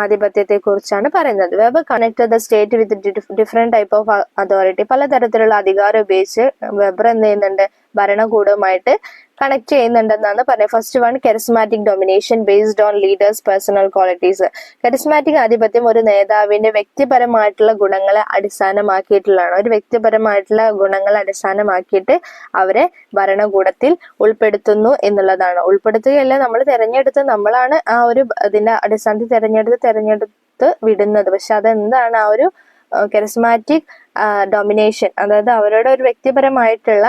ആധിപത്യത്തെ കുറിച്ചാണ് പറയുന്നത്. Weber connect the state with different type of authority. പലതരത്തിലുള്ള അധികാരം ഉപയോഗിച്ച് വെബർ എന്ത് ചെയ്യുന്നുണ്ട്, ഭരണകൂടവുമായിട്ട് കണക്ട് ചെയ്യുന്നുണ്ടെന്നാണ് പറയുന്നത്. First one, charismatic domination based on leaders personal qualities. Charismatic ആധിപത്യം ഒരു നേതാവിന്റെ വ്യക്തിപരമായിട്ടുള്ള ഗുണങ്ങളെ അടിസ്ഥാനമാക്കിയിട്ടുള്ളതാണ്. ഒരു വ്യക്തിപരമായിട്ടുള്ള ഗുണങ്ങളെ അടിസ്ഥാനമാക്കിയിട്ട് അവരെ ഭരണകൂടത്തിൽ ഉൾപ്പെടുത്തുന്നു എന്നുള്ളതാണ്. ഉൾപ്പെടുത്തുകയല്ല, നമ്മൾ നമ്മളാണ് ആ ഒരു ഇതിന്റെ അടിസ്ഥാനത്തിൽ തെരഞ്ഞെടുത്ത് വിടുന്നത്. പക്ഷെ അതെന്താണ്, ആ ഒരു കെരിസ്മാറ്റിക് ഡൊമിനേഷൻ, അതായത് അവരുടെ ഒരു വ്യക്തിപരമായിട്ടുള്ള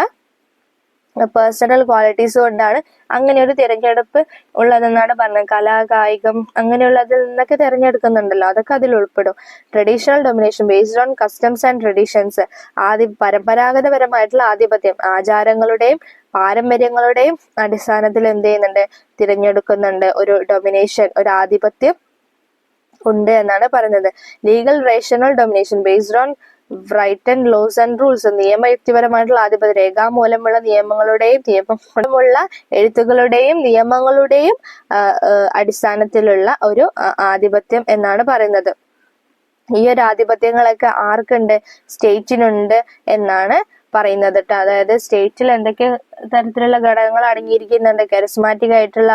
പേഴ്സണൽ ക്വാളിറ്റീസ് കൊണ്ടാണ് അങ്ങനെ ഒരു തിരഞ്ഞെടുപ്പ് ഉള്ളതെന്നാണ് പറഞ്ഞത്. കലാ, കായികം അങ്ങനെയുള്ളതിൽ നിന്നൊക്കെ തിരഞ്ഞെടുക്കുന്നുണ്ടല്ലോ, അതൊക്കെ അതിൽ ഉൾപ്പെടും. Traditional domination based on customs and traditions. പരമ്പരാഗതപരമായിട്ടുള്ള ആധിപത്യം ആചാരങ്ങളുടെയും പാരമ്പര്യങ്ങളുടെയും അടിസ്ഥാനത്തിൽ എന്ത് ചെയ്യുന്നുണ്ട്, തിരഞ്ഞെടുക്കുന്നുണ്ട്. ഒരു ഡൊമിനേഷൻ, ഒരു ആധിപത്യം ഉണ്ട് എന്നാണ് പറയുന്നത്. Legal rational domination based on written laws and rules. നിയമയുക്തിപരമായിട്ടുള്ള ആധിപത്യം രേഖാമൂലമുള്ള എഴുത്തുകളുടെയും നിയമങ്ങളുടെയും അടിസ്ഥാനത്തിലുള്ള ഒരു ആധിപത്യം എന്നാണ് പറയുന്നത്. ഈ ഒരു ആധിപത്യങ്ങളൊക്കെ ആർക്കുണ്ട്, സ്റ്റേറ്റിനുണ്ട് എന്നാണ് പറയുന്നത് കേട്ടോ. അതായത് സ്റ്റേറ്റിൽ എന്തൊക്കെ തരത്തിലുള്ള ഘടകങ്ങൾ അടങ്ങിയിരിക്കുന്നുണ്ട്, കെരിസ്മാറ്റിക് ആയിട്ടുള്ള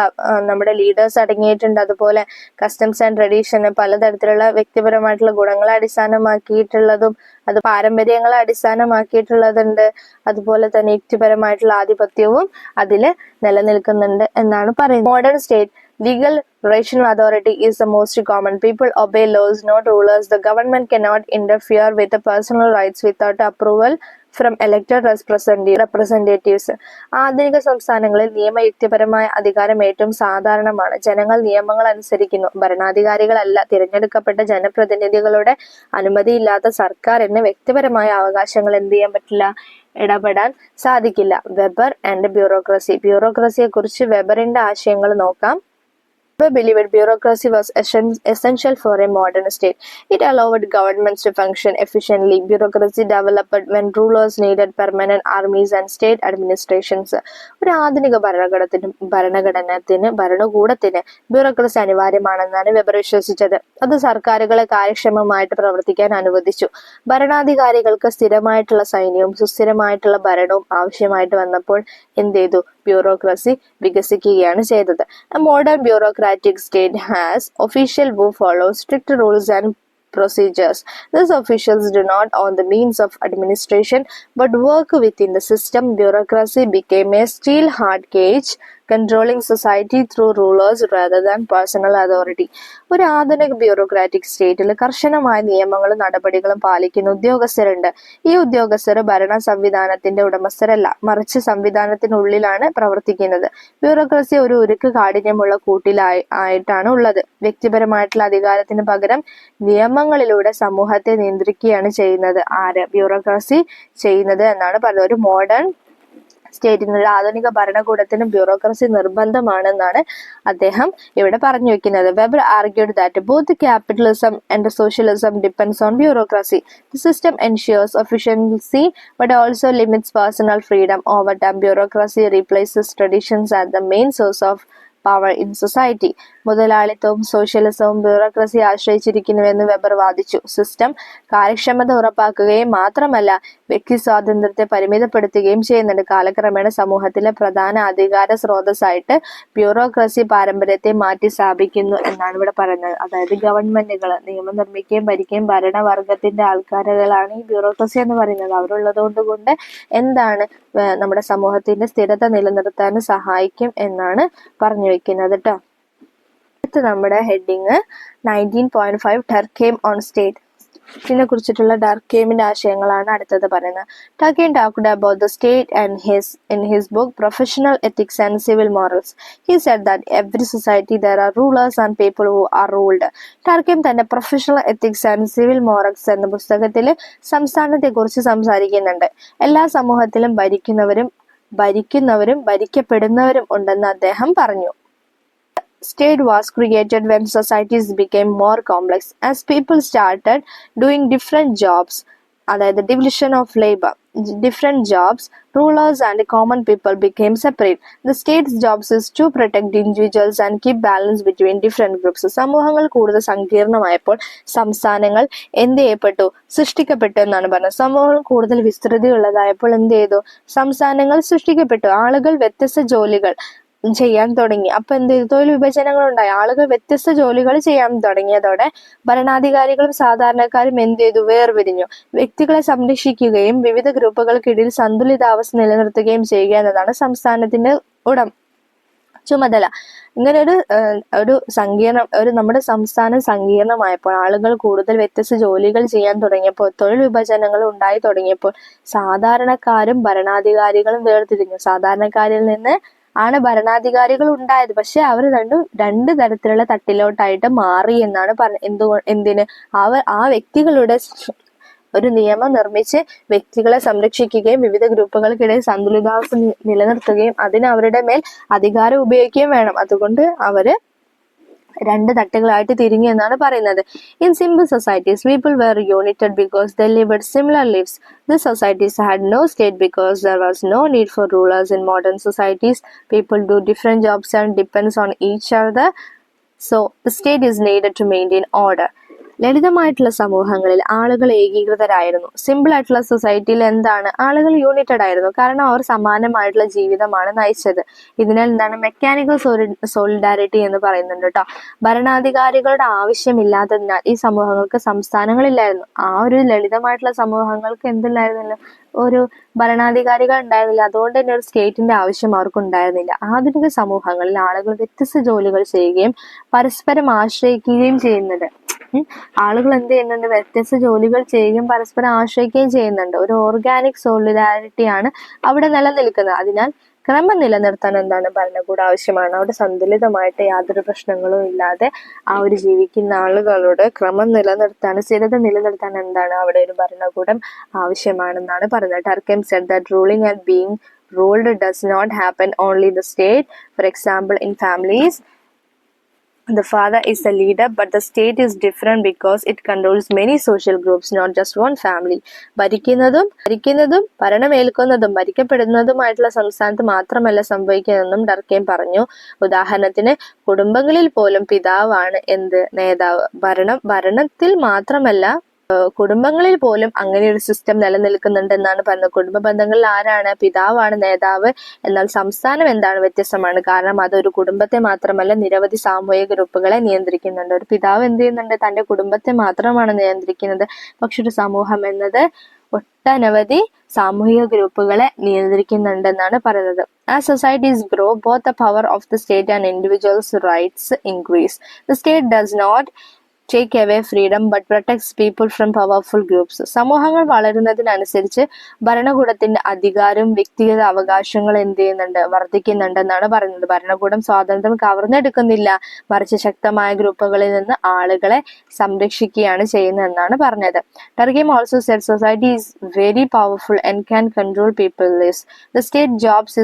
നമ്മുടെ ലീഡേഴ്സ് അടങ്ങിയിട്ടുണ്ട്. അതുപോലെ കസ്റ്റംസ് ആൻഡ് ട്രഡീഷൻ, പലതരത്തിലുള്ള വ്യക്തിപരമായിട്ടുള്ള ഗുണങ്ങളെ അടിസ്ഥാനമാക്കിയിട്ടുള്ളതും അത് പാരമ്പര്യങ്ങളെ അടിസ്ഥാനമാക്കിയിട്ടുള്ളതുണ്ട്. അതുപോലെ തന്നെ യുക്തിപരമായിട്ടുള്ള ആധിപത്യവും അതിൽ നിലനിൽക്കുന്നുണ്ട് എന്നാണ് പറയുന്നത്. Modern state legal rational authority is the most common. People obey laws, not rulers. The government cannot interfere with the personal rights without approval from elected representatives. ആധുനിക സംസ്ഥാനങ്ങളിൽ നിയമയുക്തിപരമായ അധികാരം ഏറ്റവും സാധാരണമാണ്. ജനങ്ങൾ നിയമങ്ങൾ അനുസരിക്കുന്നു. ഭരണാധികാരികളല്ല. തിരഞ്ഞെടുക്കപ്പെട്ട ജനപ്രതിനിധികളുടെ അനുമതിയില്ലാത്ത സർക്കാരിന് വ്യക്തിപരമായ അവകാശങ്ങൾ എന്ത് ചെയ്യാൻ പറ്റില്ല, ഇടപെടാൻ സാധിക്കില്ല. Weber and bureaucracy. ബ്യൂറോക്രസിയെ കുറിച്ച് വെബറിന്റെ ആശയങ്ങൾ നോക്കാം. Weber believed bureaucracy was essential for a modern state. It allowed governments to function efficiently. Bureaucracy developed when rulers needed permanent armies and state administrations. ഒരു ആധുനിക ഭരണകൂടത്തിന് ബ്യൂറോക്രസി അനിവാര്യമാണെന്നാണ് വെബർ വിശ്വസിച്ചത്. അത് സർക്കാരുകളെ കാര്യക്ഷമമായിട്ട് പ്രവർത്തിക്കാൻ അനുവദിച്ചു. ഭരണാധികാരികൾക്ക് സ്ഥിരമായിട്ടുള്ള സൈന്യവും സുസ്ഥിരമായിട്ടുള്ള ഭരണവും ആവശ്യമായിട്ട് വന്നപ്പോൾ എന്ത് ചെയ്തു, ബ്യൂറോക്രസി വികസിക്കുകയാണ് ചെയ്തത്. A modern bureaucratic state has officials who follow strict rules and procedures. These officials do not own the means of administration but work within the system. Bureaucracy became a steel hard cage controlling society through rulers rather than personal authority. ഒരു ആധുനിക bureaucratic സ്റ്റേറ്റിൽ കർശനമായ നിയമങ്ങളും നടപടികളും പാലിക്കുന്ന ഉദ്യോഗസ്ഥരുണ്ട്. ഈ ഉദ്യോഗസ്ഥർ ഭരണ സംവിധാനത്തിന്റെ ഉടമസ്ഥരല്ല, മറിച്ച് സംവിധാനത്തിനുള്ളിലാണ് പ്രവർത്തിക്കുന്നത്. ബ്യൂറോക്രസി ഒരു ഉരുക്ക് കാഠിന്യമുള്ള കൂട്ടിലായിട്ടാണ് ഉള്ളത്. വ്യക്തിപരമായിട്ടുള്ള അധികാരത്തിന് പകരം നിയമങ്ങളിലൂടെ സമൂഹത്തെ നിയന്ത്രിക്കുകയാണ് ചെയ്യുന്നത്. ബ്യൂറോക്രസി ചെയ്യുന്നത് എന്നാണ് പറയുന്നത്. ഒരു മോഡേൺ സ്റ്റേറ്റിനുള്ള ആധുനിക ഭരണകൂടത്തിന് ബ്യൂറോക്രസി നിർബന്ധമാണെന്നാണ് അദ്ദേഹം ഇവിടെ പറഞ്ഞു വെക്കുന്നത്. Weber argued that both capitalism and socialism depends on bureaucracy. The system ensures efficiency but also limits personal freedom. Over time, bureaucracy replaces traditions as the main source of power in society. മുതലാളിത്തവും സോഷ്യലിസവും bureaucracy ആശ്രയിച്ചിരിക്കുന്നുവെന്ന് Weber വാദിച്ചു. System കാര്യക്ഷമത ഉറപ്പാക്കുകയും മാത്രമല്ല വ്യക്തി സ്വാതന്ത്ര്യത്തെ പരിമിതപ്പെടുത്തുകയും ചെയ്യുന്നുണ്ട്. കാലക്രമേണ സമൂഹത്തിലെ പ്രധാന അധികാര സ്രോതസ്സായിട്ട് ബ്യൂറോക്രസി പാരമ്പര്യത്തെ മാറ്റി സ്ഥാപിക്കുന്നു എന്നാണ് ഇവിടെ പറയുന്നത്. അതായത് ഗവൺമെന്റുകൾ നിയമം നിർമ്മിക്കുകയും ഭരിക്കുകയും ഭരണവർഗത്തിന്റെ ആൾക്കാരുകളാണ് ഈ ബ്യൂറോക്രസി എന്ന് പറയുന്നത്. അവരുള്ളത് കൊണ്ട് എന്താണ്, നമ്മുടെ സമൂഹത്തിന്റെ സ്ഥിരത നിലനിർത്താൻ സഹായിക്കും എന്നാണ് പറഞ്ഞു വെക്കുന്നത് കേട്ടോ. നമ്മുടെ ഹെഡിങ് 19.5 ടർക്കെയിം ഓൺ സ്റ്റേറ്റ്. നെ കുറിച്ചിട്ടുള്ള ഡർക്കെയിമിന്റെ ആശയങ്ങളാണ് അടുത്തത് പറയുന്നത്. ടർക്കെയിം talked about the state and in his book Professional Ethics and Civil Morals. He said that every society there are rulers and people who are ruled. ടർക്കെയിം തന്റെ professional ethics and civil morals എന്ന പുസ്തകത്തിൽ സംസ്ഥാനത്തെ കുറിച്ച് സംസാരിക്കുന്നുണ്ട്. എല്ലാ സമൂഹത്തിലും ഭരിക്കുന്നവരും ഭരിക്കപ്പെടുന്നവരും ഉണ്ടെന്ന് അദ്ദേഹം പറഞ്ഞു. State was created when societies became more complex. As people started doing different jobs, അതായത് division of labour, different jobs, rulers and common people became separate. The state's jobs is to protect individuals and keep balance between different groups. സമൂഹങ്ങൾ കൂടുതൽ സങ്കീർണമായപ്പോൾ സംസ്ഥാനങ്ങൾ എന്ത് ചെയ്യപ്പെട്ടു? സൃഷ്ടിക്കപ്പെട്ടു എന്നാണ് പറഞ്ഞത്. സമൂഹങ്ങൾ കൂടുതൽ വിസ്തൃതിയുള്ളതായപ്പോൾ എന്ത് ചെയ്തു? സംസ്ഥാനങ്ങൾ സൃഷ്ടിക്കപ്പെട്ടു. ആളുകൾ വ്യത്യസ്ത ജോലികൾ ചെയ്യാൻ തുടങ്ങി. അപ്പൊ എന്ത് ചെയ്തു? തൊഴിൽ വിഭജനങ്ങൾ ഉണ്ടായി. ആളുകൾ വ്യത്യസ്ത ജോലികൾ ചെയ്യാൻ തുടങ്ങിയതോടെ ഭരണാധികാരികളും സാധാരണക്കാരും എന്ത് ചെയ്തു? വേർപിരിഞ്ഞു. വ്യക്തികളെ സംരക്ഷിക്കുകയും വിവിധ ഗ്രൂപ്പുകൾക്കിടയിൽ സന്തുലിതാവസ്ഥ നിലനിർത്തുകയും ചെയ്യുക എന്നതാണ് സംസ്ഥാനത്തിന്റെ ചുമതല. ഇങ്ങനെ നമ്മുടെ സംസ്ഥാനം സങ്കീർണമായപ്പോൾ, ആളുകൾ കൂടുതൽ വ്യത്യസ്ത ജോലികൾ ചെയ്യാൻ തുടങ്ങിയപ്പോൾ, തൊഴിൽ വിഭജനങ്ങൾ ഉണ്ടായി തുടങ്ങിയപ്പോൾ സാധാരണക്കാരും ഭരണാധികാരികളും വേർതിരിഞ്ഞു. സാധാരണക്കാരിൽ നിന്ന് ആണ് ഭരണാധികാരികൾ ഉണ്ടായത്. പക്ഷെ അവർ രണ്ട് തരത്തിലുള്ള തട്ടിലോട്ടായിട്ട് മാറി എന്നാണ് എന്തിന് ആ വ്യക്തികളുടെ ഒരു നിയമം നിർമ്മിച്ച് വ്യക്തികളെ സംരക്ഷിക്കുകയും വിവിധ ഗ്രൂപ്പുകൾക്കിടയിൽ സന്തുലിതാവസ്ഥ നിലനിർത്തുകയും അതിന് അവരുടെ മേൽ അധികാരം ഉപയോഗിക്കുകയും വേണം. അതുകൊണ്ട് അവര് രണ്ട് തട്ടുകളായിട്ട് തിരിഞ്ഞു എന്നാണ് പറയുന്നത്. In simple societies people were united because they lived similar lives. The societies had no state because there was no need for rulers. In modern societies, people do different jobs and depends on each other. So, the state is needed to maintain order. ലളിതമായിട്ടുള്ള സമൂഹങ്ങളിൽ ആളുകൾ ഏകീകൃതരായിരുന്നു. Simple ആയിട്ടുള്ള സൊസൈറ്റിയിൽ എന്താണ്? ആളുകൾ യൂണിറ്റഡ് ആയിരുന്നു. കാരണം അവർ സമാനമായിട്ടുള്ള ജീവിതമാണ് നയിച്ചത്. ഇതിനാൽ എന്താണ്? മെക്കാനിക്കൽ സോളിഡാരിറ്റി എന്ന് പറയുന്നുണ്ട് കേട്ടോ. ഭരണാധികാരികളുടെ ആവശ്യമില്ലാത്തതിനാൽ ഈ സമൂഹങ്ങൾക്ക് സംസ്ഥാനങ്ങളില്ലായിരുന്നു. ആ ഒരു ലളിതമായിട്ടുള്ള സമൂഹങ്ങൾക്ക് എന്തില്ലായിരുന്നില്ല? ഒരു ഭരണാധികാരികൾ ഉണ്ടായിരുന്നില്ല. അതുകൊണ്ട് തന്നെ ഒരു സ്റ്റേറ്റിന്റെ ആവശ്യം അവർക്ക് ഉണ്ടായിരുന്നില്ല. ആധുനിക സമൂഹങ്ങളിൽ ആളുകൾ വ്യത്യസ്ത ജോലികൾ ചെയ്യുകയും പരസ്പരം ആശ്രയിക്കുകയും ചെയ്യുന്നുണ്ട്. ആളുകൾ എന്ത് ചെയ്യുന്നുണ്ട്? വ്യത്യസ്ത ജോലികൾ ചെയ്യുകയും പരസ്പരം ആശ്രയിക്കുകയും ചെയ്യുന്നുണ്ട്. ഒരു ഓർഗാനിക് സോളിഡാരിറ്റിയാണ് അവിടെ നിലനിൽക്കുന്നത്. അതിനാൽ ക്രമം നിലനിർത്താൻ എന്താണ്? ഭരണകൂടം ആവശ്യമാണ്. അവിടെ സന്തുലിതമായിട്ട് യാതൊരു പ്രശ്നങ്ങളും ഇല്ലാതെ ആ ഒരു ജീവിക്കുന്ന ആളുകളോട് ക്രമം നിലനിർത്താൻ, സ്ഥിരത നിലനിർത്താൻ എന്താണ്? അവിടെ ഒരു ഭരണകൂടം ആവശ്യമാണെന്നാണ് പറയുന്നത്. ടർക്കെം said that ruling and being ruled does not happen only in the state. For example, in families, the father is the leader, but the state is different because it controls many social groups, not just one family. ഭരിക്കുന്നതും ഭരണമേൽക്കുന്നതും ഭരിക്കപ്പെടുന്നതുമായിട്ടുള്ള സംസ്ഥാനത്ത് മാത്രമല്ല സംഭവിക്കുന്നതെന്നും ഡർക്കെം പറഞ്ഞു. ഉദാഹരണത്തിന്, കുടുംബങ്ങളിൽ പോലും പിതാവാണ് നേതാവ്. ഭരണത്തിൽ മാത്രമല്ല, കുടുംബങ്ങളിൽ പോലും അങ്ങനെ ഒരു സിസ്റ്റം നിലനിൽക്കുന്നുണ്ട് എന്നാണ് പറയുന്നത്. കുടുംബ ബന്ധങ്ങളിൽ ആരാണ്? പിതാവാണ് നേതാവ്. എന്നാൽ സംസ്ഥാനം എന്താണ്? വ്യത്യസ്തമാണ്. കാരണം അതൊരു കുടുംബത്തെ മാത്രമല്ല, നിരവധി സാമൂഹിക ഗ്രൂപ്പുകളെ നിയന്ത്രിക്കുന്നുണ്ട്. ഒരു പിതാവ് എന്ത് ചെയ്യുന്നുണ്ട്? തന്റെ കുടുംബത്തെ മാത്രമാണ് നിയന്ത്രിക്കുന്നത്. പക്ഷെ ഒരു സമൂഹം എന്നത് ഒട്ടനവധി സാമൂഹിക ഗ്രൂപ്പുകളെ നിയന്ത്രിക്കുന്നുണ്ടെന്നാണ് പറയുന്നത്. As societies grow, both the power of the state and individuals' rights increase. The state does not take away freedom but protects people from powerful groups. സമൂഹങ്ങൾ വളരുന്നതിനനുസരിച്ച് ഭരണകൂടത്തിന്റെ അധികാരവും വ്യക്തിഗത അവകാശങ്ങൾ എന്ത് ചെയ്യുന്നുണ്ട്? വർദ്ധിക്കുന്നുണ്ടെന്നാണ് പറയുന്നത്. ഭരണകൂടം സ്വാതന്ത്ര്യം കവർന്നെടുക്കുന്നില്ല, മറിച്ച് ശക്തമായ ഗ്രൂപ്പുകളിൽ നിന്ന് ആളുകളെ സംരക്ഷിക്കുകയാണ് ചെയ്യുന്നതെന്നാണ് പറഞ്ഞത്. ടർക്കെം also said society is very powerful and can control people's lives. The state jobs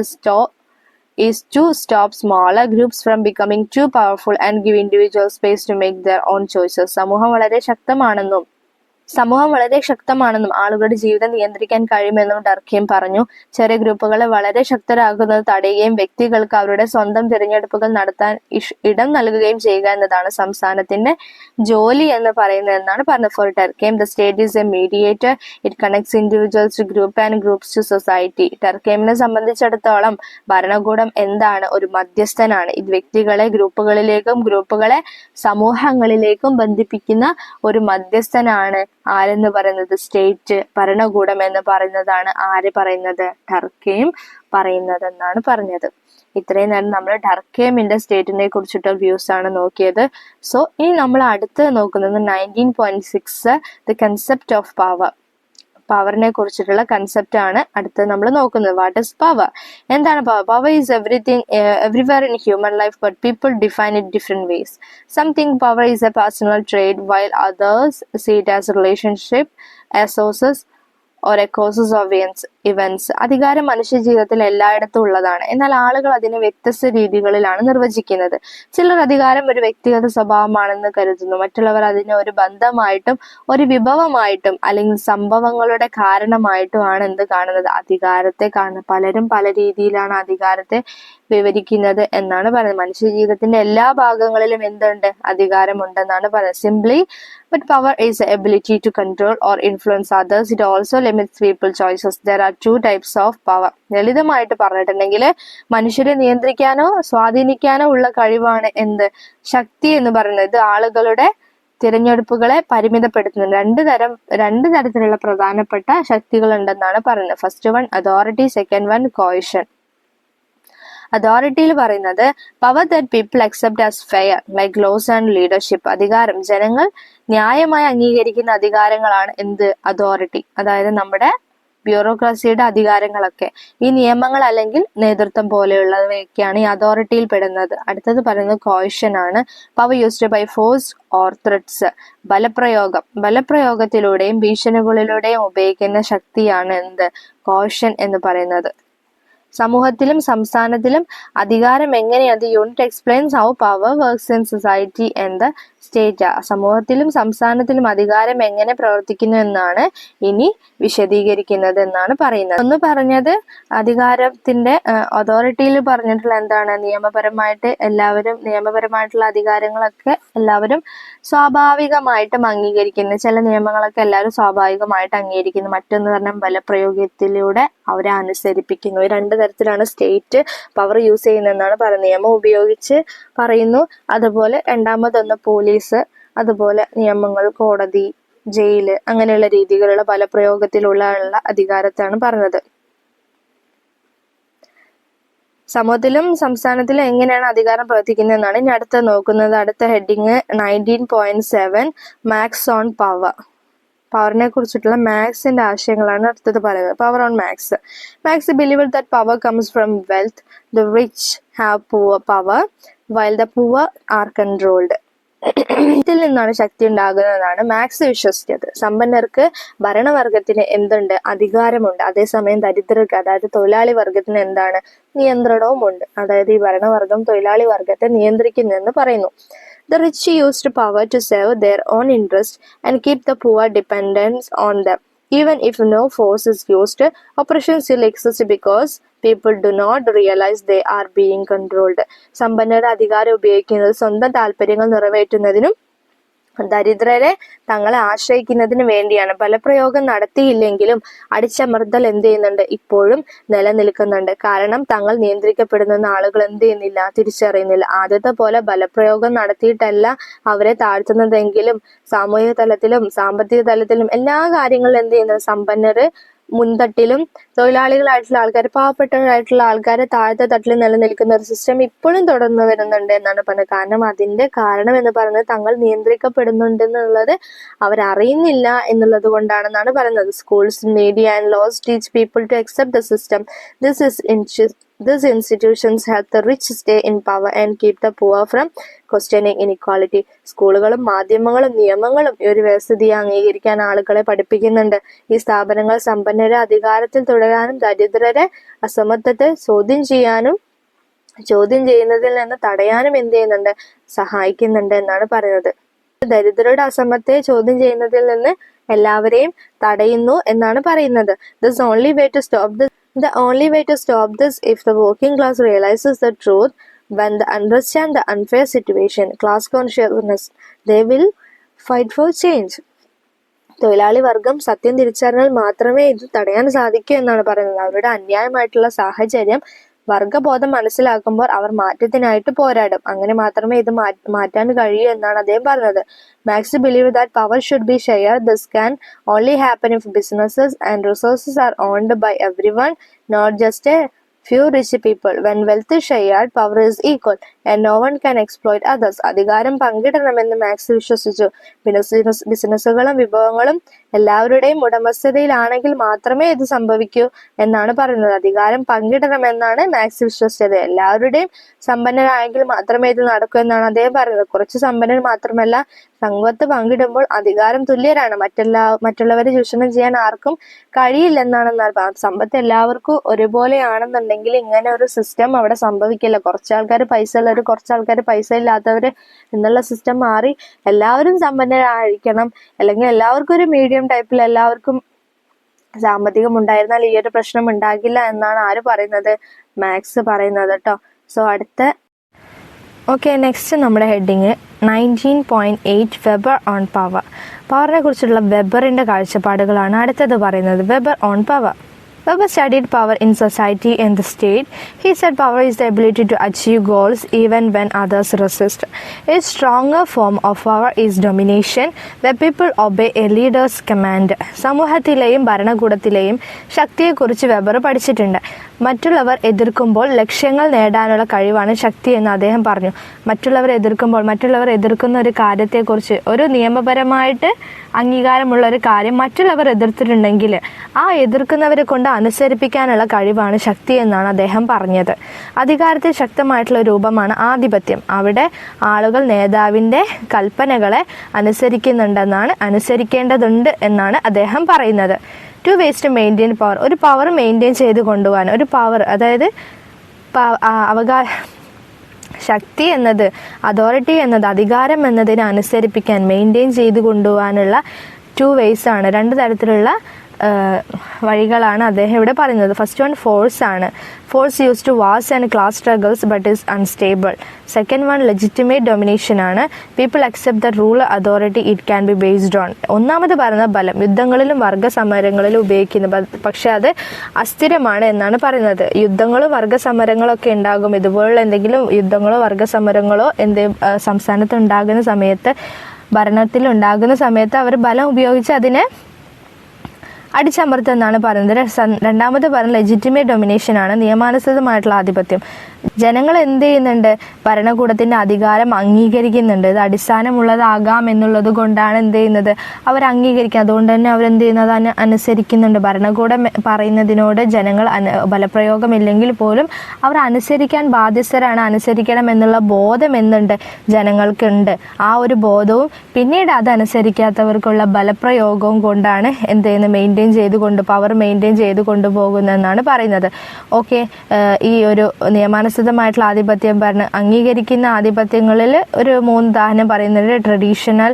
is to stop smaller groups from becoming too powerful and give individuals space to make their own choices. സമൂഹം വളരെ ശക്തമാണെന്നും ആളുകളുടെ ജീവിതം നിയന്ത്രിക്കാൻ കഴിയുമെന്നും ഡർക്കെം പറഞ്ഞു. ചെറിയ ഗ്രൂപ്പുകളെ വളരെ ശക്തരാക്കുന്നത് തടയുകയും വ്യക്തികൾക്ക് അവരുടെ സ്വന്തം തിരഞ്ഞെടുപ്പുകൾ നടത്താൻ ഇടം നൽകുകയും ചെയ്യുക എന്നതാണ് സംസ്ഥാനത്തിന്റെ ജോലി എന്ന് പറയുന്നതെന്നാണ് പറഞ്ഞത്. For Durkheim, the state is a mediator. It connects individuals to group and groups to society. ടർക്കെമിനെ സംബന്ധിച്ചിടത്തോളം ഭരണകൂടം എന്താണ്? ഒരു മധ്യസ്ഥനാണ്. ഇത് വ്യക്തികളെ ഗ്രൂപ്പുകളിലേക്കും ഗ്രൂപ്പുകളെ സമൂഹങ്ങളിലേക്കും ബന്ധിപ്പിക്കുന്ന ഒരു മധ്യസ്ഥനാണ്. ആരെന്ന് പറയുന്നത്? സ്റ്റേറ്റ്, ഭരണകൂടം എന്ന് പറയുന്നതാണ് ആര് പറയുന്നത്? ടർക്കെം പറയുന്നതെന്നാണ് പറഞ്ഞത്. ഇത്രയും നേരം നമ്മൾ ടർക്കെമിന്റെ സ്റ്റേറ്റിനെ കുറിച്ചിട്ട് വ്യൂസ് ആണ് നോക്കിയത്. സോ ഇനി നമ്മൾ അടുത്ത് നോക്കുന്നത് 19.6 ദ കൺസെപ്റ്റ് ഓഫ് പവർ. പവറിനെ കുറിച്ചിട്ടുള്ള കൺസെപ്റ്റ് ആണ് അടുത്ത് നമ്മൾ നോക്കുന്നത്. What is power? എന്താണ് power? Power is everywhere in human life, but people define it different ways. Some think power is a personal trait, while others see it as a relationship, as sources or a causes of events. Events. അധികാരം മനുഷ്യ ജീവിതത്തിൽ എല്ലായിടത്തും ഉള്ളതാണ്. എന്നാൽ ആളുകൾ അതിനെ വ്യത്യസ്ത രീതികളിലാണ് നിർവചിക്കുന്നത്. ചിലർ അധികാരം ഒരു വ്യക്തിഗത സ്വഭാവമാണെന്ന് കരുതുന്നു. മറ്റുള്ളവർ അതിനെ ഒരു ബന്ധമായിട്ടും ഒരു വിഭവമായിട്ടും അല്ലെങ്കിൽ സംഭവങ്ങളുടെ കാരണമായിട്ടുമാണ് എന്ത് കാണുന്നത്, അധികാരത്തെ കാണുന്നത്. പലരും പല രീതിയിലാണ് അധികാരത്തെ വിവരിക്കുന്നത് എന്നാണ് പറയുന്നത്. മനുഷ്യ ജീവിതത്തിന്റെ എല്ലാ ഭാഗങ്ങളിലും എന്തുണ്ട്, അധികാരമുണ്ടെന്നാണ് പറയുന്നത്. Simply but power is the ability to control or influence others. It also limits people's choices. There are two types of power. ലളിതമായിട്ട് പറഞ്ഞിട്ടുണ്ടെങ്കിൽ മനുഷ്യരെ നിയന്ത്രിക്കാനോ സ്വാധീനിക്കാനോ ഉള്ള കഴിവാണ് എന്ത്, ശക്തി എന്ന് പറയുന്നത്. ഇത് ആളുകളുടെ തിരഞ്ഞെടുപ്പുകളെ പരിമിതപ്പെടുത്തുന്നു. രണ്ട് തരത്തിലുള്ള പ്രധാനപ്പെട്ട ശക്തികൾ ഉണ്ടെന്നാണ് പറയുന്നത്. First one authority, second one coercion. അതോറിറ്റിയിൽ പറയുന്നത് power that people accept as fair like laws and leadership. അധികാരം ജനങ്ങൾ ന്യായമായി അംഗീകരിക്കുന്ന അധികാരങ്ങളാണ് എന്ത്, അതോറിറ്റി. അതായത് നമ്മുടെ ബ്യൂറോക്രസിയുടെ അധികാരങ്ങളൊക്കെ, ഈ നിയമങ്ങൾ അല്ലെങ്കിൽ നേതൃത്വം പോലെയുള്ളവയൊക്കെയാണ് ഈ അതോറിറ്റിയിൽ പെടുന്നത്. അടുത്തത് പറയുന്നത് കോയിഷൻ ആണ്. Power used by force or threats. ബലപ്രയോഗത്തിലൂടെയും ഭീഷണികളിലൂടെയും ഉപയോഗിക്കുന്ന ശക്തിയാണ് എന്ത്, കോയിഷൻ എന്ന് പറയുന്നത്. സമൂഹത്തിലും സംസ്ഥാനത്തിലും അധികാരം എങ്ങനെയാണ്, unit explains how power works in society and the state. സമൂഹത്തിലും സംസ്ഥാനത്തിലും അധികാരം എങ്ങനെ പ്രവർത്തിക്കുന്നു എന്നാണ് ഇനി വിശദീകരിക്കുന്നത് എന്നാണ് പറയുന്നത്. ഒന്ന് പറഞ്ഞത് അധികാരത്തിന്റെ അതോറിറ്റിയിൽ പറഞ്ഞിട്ടുള്ള എന്താണ്, നിയമപരമായിട്ടുള്ള അധികാരങ്ങളൊക്കെ എല്ലാവരും സ്വാഭാവികമായിട്ടും അംഗീകരിക്കുന്നു. ചില നിയമങ്ങളൊക്കെ എല്ലാവരും സ്വാഭാവികമായിട്ട് അംഗീകരിക്കുന്നു. മറ്റൊന്ന് പറഞ്ഞാൽ ബലപ്രയോഗത്തിലൂടെ അവരെ അനുസരിപ്പിക്കുന്നു. ഈ രണ്ട് തരത്തിലാണ് സ്റ്റേറ്റ് പവർ യൂസ് ചെയ്യുന്നതെന്നാണ് പറയുന്നത്. നിയമം ഉപയോഗിച്ച് പറയുന്നു, അതുപോലെ രണ്ടാമതൊന്ന് പോലീസ്, അതുപോലെ നിയമങ്ങൾ, കോടതി, ജയില്, അങ്ങനെയുള്ള രീതിയിലുള്ള ബലപ്രയോഗത്തിലുള്ള അധികാരത്താണ് പറഞ്ഞത്. സമൂഹത്തിലും സംസ്ഥാനത്തിലും എങ്ങനെയാണ് അധികാരം പ്രവർത്തിക്കുന്നത് എന്നാണ് ഇനി അടുത്ത നോക്കുന്നത്. അടുത്ത ഹെഡിങ് 19.7 മാക്സ് ഓൺ പവർ. പവറിനെ കുറിച്ചിട്ടുള്ള മാക്സിന്റെ ആശയങ്ങളാണ് അടുത്തത് പറയുന്നത്. Power on Marx. Marx believe that power comes from wealth. The rich have poor power while the poor are controlled. ഇതിൽ നിന്നാണ് ശക്തി ഉണ്ടാകുന്നതാണ് മാക്സ് വിശ്വസിച്ചത്. സമ്പന്നർക്ക് ഭരണവർഗത്തിന് എന്തുണ്ട്, അധികാരമുണ്ട്. അതേസമയം ദരിദ്രർക്ക്, അതായത് തൊഴിലാളി വർഗത്തിന് എന്താണ്, നിയന്ത്രണവും ഉണ്ട്. അതായത് ഈ ഭരണവർഗം തൊഴിലാളി വർഗത്തെ നിയന്ത്രിക്കുന്നു എന്ന് പറയുന്നു. The rich used power to serve their own interest and keep the poor dependent on them. Even if no force is used, oppression still exists because people do not realize they are being controlled. സമ്പന്നരുടെ അധികാരം ഉപയോഗിക്കുന്നത് സ്വന്തം താല്പര്യങ്ങൾ നിറവേറ്റുന്നതിനും ദരിദ്രരെ തങ്ങളെ ആശ്രയിക്കുന്നതിന് വേണ്ടിയാണ്. ബലപ്രയോഗം നടത്തിയില്ലെങ്കിലും അടിച്ചമർത്തൽ എന്ത് ചെയ്യുന്നുണ്ട്, ഇപ്പോഴും നിലനിൽക്കുന്നുണ്ട്. കാരണം തങ്ങൾ നിയന്ത്രിക്കപ്പെടുന്ന ആളുകൾ എന്ത് ചെയ്യുന്നില്ല, തിരിച്ചറിയുന്നില്ല. ആദ്യത്തെ പോലെ ബലപ്രയോഗം നടത്തിയിട്ടല്ല അവരെ താഴ്ത്തുന്നതെങ്കിലും സാമൂഹിക തലത്തിലും സാമ്പത്തിക തലത്തിലും എല്ലാ കാര്യങ്ങളിലും എന്ത് ചെയ്യുന്നത്, സമ്പന്നര് മുൻതട്ടിലും തൊഴിലാളികളായിട്ടുള്ള ആൾക്കാർ, പാവപ്പെട്ടവരായിട്ടുള്ള ആൾക്കാരെ താഴത്തെ തട്ടിൽ നിലനിൽക്കുന്ന ഒരു സിസ്റ്റം ഇപ്പോഴും തുടർന്നു വരുന്നുണ്ട് എന്നാണ് പറഞ്ഞത്. കാരണം അതിന്റെ കാരണം എന്ന് പറയുന്നത് തങ്ങൾ നിയന്ത്രിക്കപ്പെടുന്നുണ്ടെന്നുള്ളത് അവരറിയുന്നില്ല എന്നുള്ളത് കൊണ്ടാണെന്നാണ് പറയുന്നത്. Schools, media and laws teach people to accept the system. These institutions help the rich stay in power and keep the poor from questioning inequality. സ്കൂളുകളും മാധ്യമങ്ങളും നിയമങ്ങളും ഈ ഒരു വ്യവസ്ഥിതിയെ അംഗീകരിക്കാൻ ആളുകളെ പഠിപ്പിക്കുന്നുണ്ട്. ഈ സ്ഥാപനങ്ങൾ സമ്പന്നരെ അധികാരത്തിൽ തുടരാനും ദരിദ്രരെ അസമത്വത്തെ ചോദ്യം ചെയ്യുന്നതിൽ നിന്ന് തടയാനും എന്ത് ചെയ്യുന്നുണ്ട്, സഹായിക്കുന്നുണ്ട് എന്നാണ് പറയുന്നത്. ദരിദ്രരുടെ അസമത്തെ ചോദ്യം ചെയ്യുന്നതിൽ നിന്ന് എല്ലാവരെയും തടയുന്നു എന്നാണ് പറയുന്നത്. The only way to stop this if the working class realizes the truth. When they understand the unfair situation, class consciousness, they will fight for change. തൊഴിലാളി വർഗം സത്യം തിരിച്ചറിഞ്ഞാൽ മാത്രമേ ഇത് തടയാൻ സാധിക്കൂ എന്നാണ് പറയുന്നത്. അവരുടെ അന്യായമായിട്ടുള്ള സാഹചര്യം വർഗബോധം മനസ്സിലാക്കുമ്പോൾ അവർ മാറ്റത്തിനായിട്ട് പോരാടും. അങ്ങനെ മാത്രമേ ഇത് മാറ്റാൻ കഴിയൂ എന്നാണ് അദ്ദേഹം പറഞ്ഞത്. Marx believe that power should be share. This can only happen if businesses and resources are owned by everyone, not just a few rich people. When wealth is shared, power is equal. and no one can exploit others. അധികാരം പങ്കിടണമെന്ന് max വിശ്വസിച്ചു. ബിസിനസ്സുകളും വിഭവങ്ങളും എല്ലാവരുടെയും ഉടമസ്ഥതയിലാണെങ്കിൽ മാത്രമേ ഇത് സംഭവിക്കൂ എന്നാണ് പറയുന്നത്. അധികാരം പങ്കിടണമെന്നാണ് max വിശ്വസിച്ചത്. എല്ലാവരുടെയും സമ്പന്നരായെങ്കിൽ മാത്രമേ ഇത് നടക്കൂ എന്നാണ് അദ്ദേഹം പറയുന്നത്. കുറച്ച് സമ്പന്നർ മാത്രമല്ല, സമ്പത്ത് പങ്കിടുമ്പോൾ അധികാരം തുല്യരാണ്. മറ്റുള്ളവരെ ചൂഷണം ചെയ്യാൻ ആർക്കും കഴിയില്ലെന്നാണ് സമ്പത്ത് എല്ലാവർക്കും ഒരുപോലെയാണെന്നുണ്ടെങ്കിൽ ഇങ്ങനെ ഒരു സിസ്റ്റം അവിടെ സംഭവിക്കില്ല. കുറച്ചാൾക്കാർ പൈസ ഉള്ളവർ, കുറച്ചാൾക്കാർ പൈസ ഇല്ലാത്തവര് എന്നുള്ള സിസ്റ്റം മാറി എല്ലാവരും സമ്പന്നരായിരിക്കണം, അല്ലെങ്കിൽ എല്ലാവർക്കും ഒരു മീഡിയം ടൈപ്പിൽ എല്ലാവർക്കും സാമ്പത്തികം ഉണ്ടായിരുന്നാൽ ഈ ഒരു പ്രശ്നം ഉണ്ടാകില്ല എന്നാണ് ആര് പറയുന്നത്? മാക്സ് പറയുന്നത് കേട്ടോ. സോ അടുത്ത നെക്സ്റ്റ് നമ്മുടെ ഹെഡിങ് 19.8 വെബർ ഓൺ പവർ. പവറിനെ കുറിച്ചുള്ള വെബറിന്റെ കാഴ്ചപ്പാടുകളാണ് അടുത്തത് പറയുന്നത്. Weber on power. Weber studied power in society and the state. He said power is the ability to achieve goals even when others resist. A stronger form of power is domination, where people obey a leader's command. സമൂഹത്തിലെയും ഭരണകൂടത്തിലെയും ശക്തിയെക്കുറിച്ച് Weber പഠിച്ചിട്ടുണ്ട്. മറ്റുള്ളവർ എതിർക്കുമ്പോൾ ലക്ഷ്യങ്ങൾ നേടാനുള്ള കഴിവാണ് ശക്തി എന്ന് അദ്ദേഹം പറഞ്ഞു. മറ്റുള്ളവർ എതിർക്കുന്ന ഒരു കാര്യത്തെക്കുറിച്ച്, ഒരു നിയമപരമായിട്ട് അംഗീകാരമുള്ള ഒരു കാര്യം മറ്റുള്ളവർ എതിർത്തിട്ടുണ്ടെങ്കിൽ ആ എതിർക്കുന്നവരെ കൊണ്ട് അനുസരിപ്പിക്കാനുള്ള കഴിവാണ് ശക്തി എന്നാണ് അദ്ദേഹം പറഞ്ഞത്. അധികാരത്തിൽ ശക്തമായിട്ടുള്ള രൂപമാണ് ആധിപത്യം. അവിടെ ആളുകൾ നേതാവിൻ്റെ കൽപ്പനകളെ അനുസരിക്കേണ്ടതുണ്ട് എന്നാണ് അദ്ദേഹം പറയുന്നത്. 2 ways to maintain power. ഒരു പവർ മെയിൻറ്റെയിൻ ചെയ്ത് കൊണ്ടുപോകാൻ, ഒരു പവർ അതായത് ശക്തി എന്നത്, അതോറിറ്റി എന്നത്, അധികാരം എന്നതിനെ അനുസരിപ്പിക്കാൻ, മെയിൻറ്റെയിൻ ചെയ്ത് കൊണ്ടുപോകാനുള്ള 2 ways ആണ്, 2 തരത്തിലുള്ള വഴികളാണ് അദ്ദേഹം ഇവിടെ പറയുന്നത്. ഫസ്റ്റ് വൺ ഫോഴ്സ് ആണ്. Force use to wars and class struggles but is unstable. Second one legitimate domination ആണ്. People accept the rule authority it can be based on. ഒന്നാമത് പറയുന്നത് ബലം, യുദ്ധങ്ങളിലും വർഗ്ഗസമരങ്ങളിലും ഉപയോഗിക്കുന്നത്, പക്ഷെ അത് അസ്ഥിരമാണ് എന്നാണ് പറയുന്നത്. യുദ്ധങ്ങളും വർഗ്ഗസമരങ്ങളും ഒക്കെ ഉണ്ടാകും. ഇതുപോലുള്ള എന്തെങ്കിലും യുദ്ധങ്ങളോ വർഗ്ഗസമരങ്ങളോ സംസ്ഥാനത്ത് ഉണ്ടാകുന്ന സമയത്ത്, ഭരണത്തിൽ ഉണ്ടാകുന്ന സമയത്ത് അവർ ബലം ഉപയോഗിച്ച് അതിനെ അടിച്ചമർത്തുമെന്നാണ് പറയുന്നത്. രണ്ടാമത് പറയുന്നത് ലെജിറ്റിമേറ്റ് ഡൊമിനേഷൻ ആണ്, നിയമാനുസൃതമായിട്ടുള്ള ആധിപത്യം. ജനങ്ങൾ എന്ത് ചെയ്യുന്നുണ്ട്? ഭരണകൂടത്തിന്റെ അധികാരം അംഗീകരിക്കുന്നുണ്ട്. ഇത് അടിസ്ഥാനമുള്ളതാകാം എന്നുള്ളത് കൊണ്ടാണ് എന്ത് ചെയ്യുന്നത്? അവർ അംഗീകരിക്കുക. അതുകൊണ്ട് തന്നെ അവരെന്ത് ചെയ്യുന്നത്? അനുസരിക്കുന്നുണ്ട്. ഭരണകൂടം പറയുന്നതിനോട് ജനങ്ങൾ ബലപ്രയോഗമില്ലെങ്കിൽ പോലും അവർ അനുസരിക്കാൻ ബാധ്യസ്ഥരാണ്. അനുസരിക്കണം എന്നുള്ള ബോധം എന്തുണ്ട്? ജനങ്ങൾക്കുണ്ട്. ആ ഒരു ബോധവും പിന്നീട് അത് അനുസരിക്കാത്തവർക്കുള്ള ബലപ്രയോഗവും കൊണ്ടാണ് എന്ത് ചെയ്യുന്നത്? പവർ മെയിൻറ്റെയിൻ ചെയ്ത് കൊണ്ടുപോകുന്നതെന്നാണ് പറയുന്നത്. ഈ ഒരു നിയമാനുസൃതമായിട്ടുള്ള ആധിപത്യം അംഗീകരിക്കുന്ന ആധിപത്യങ്ങളിൽ ഒരു 3 ഉദാഹരണം പറയുന്നത് ട്രഡീഷണൽ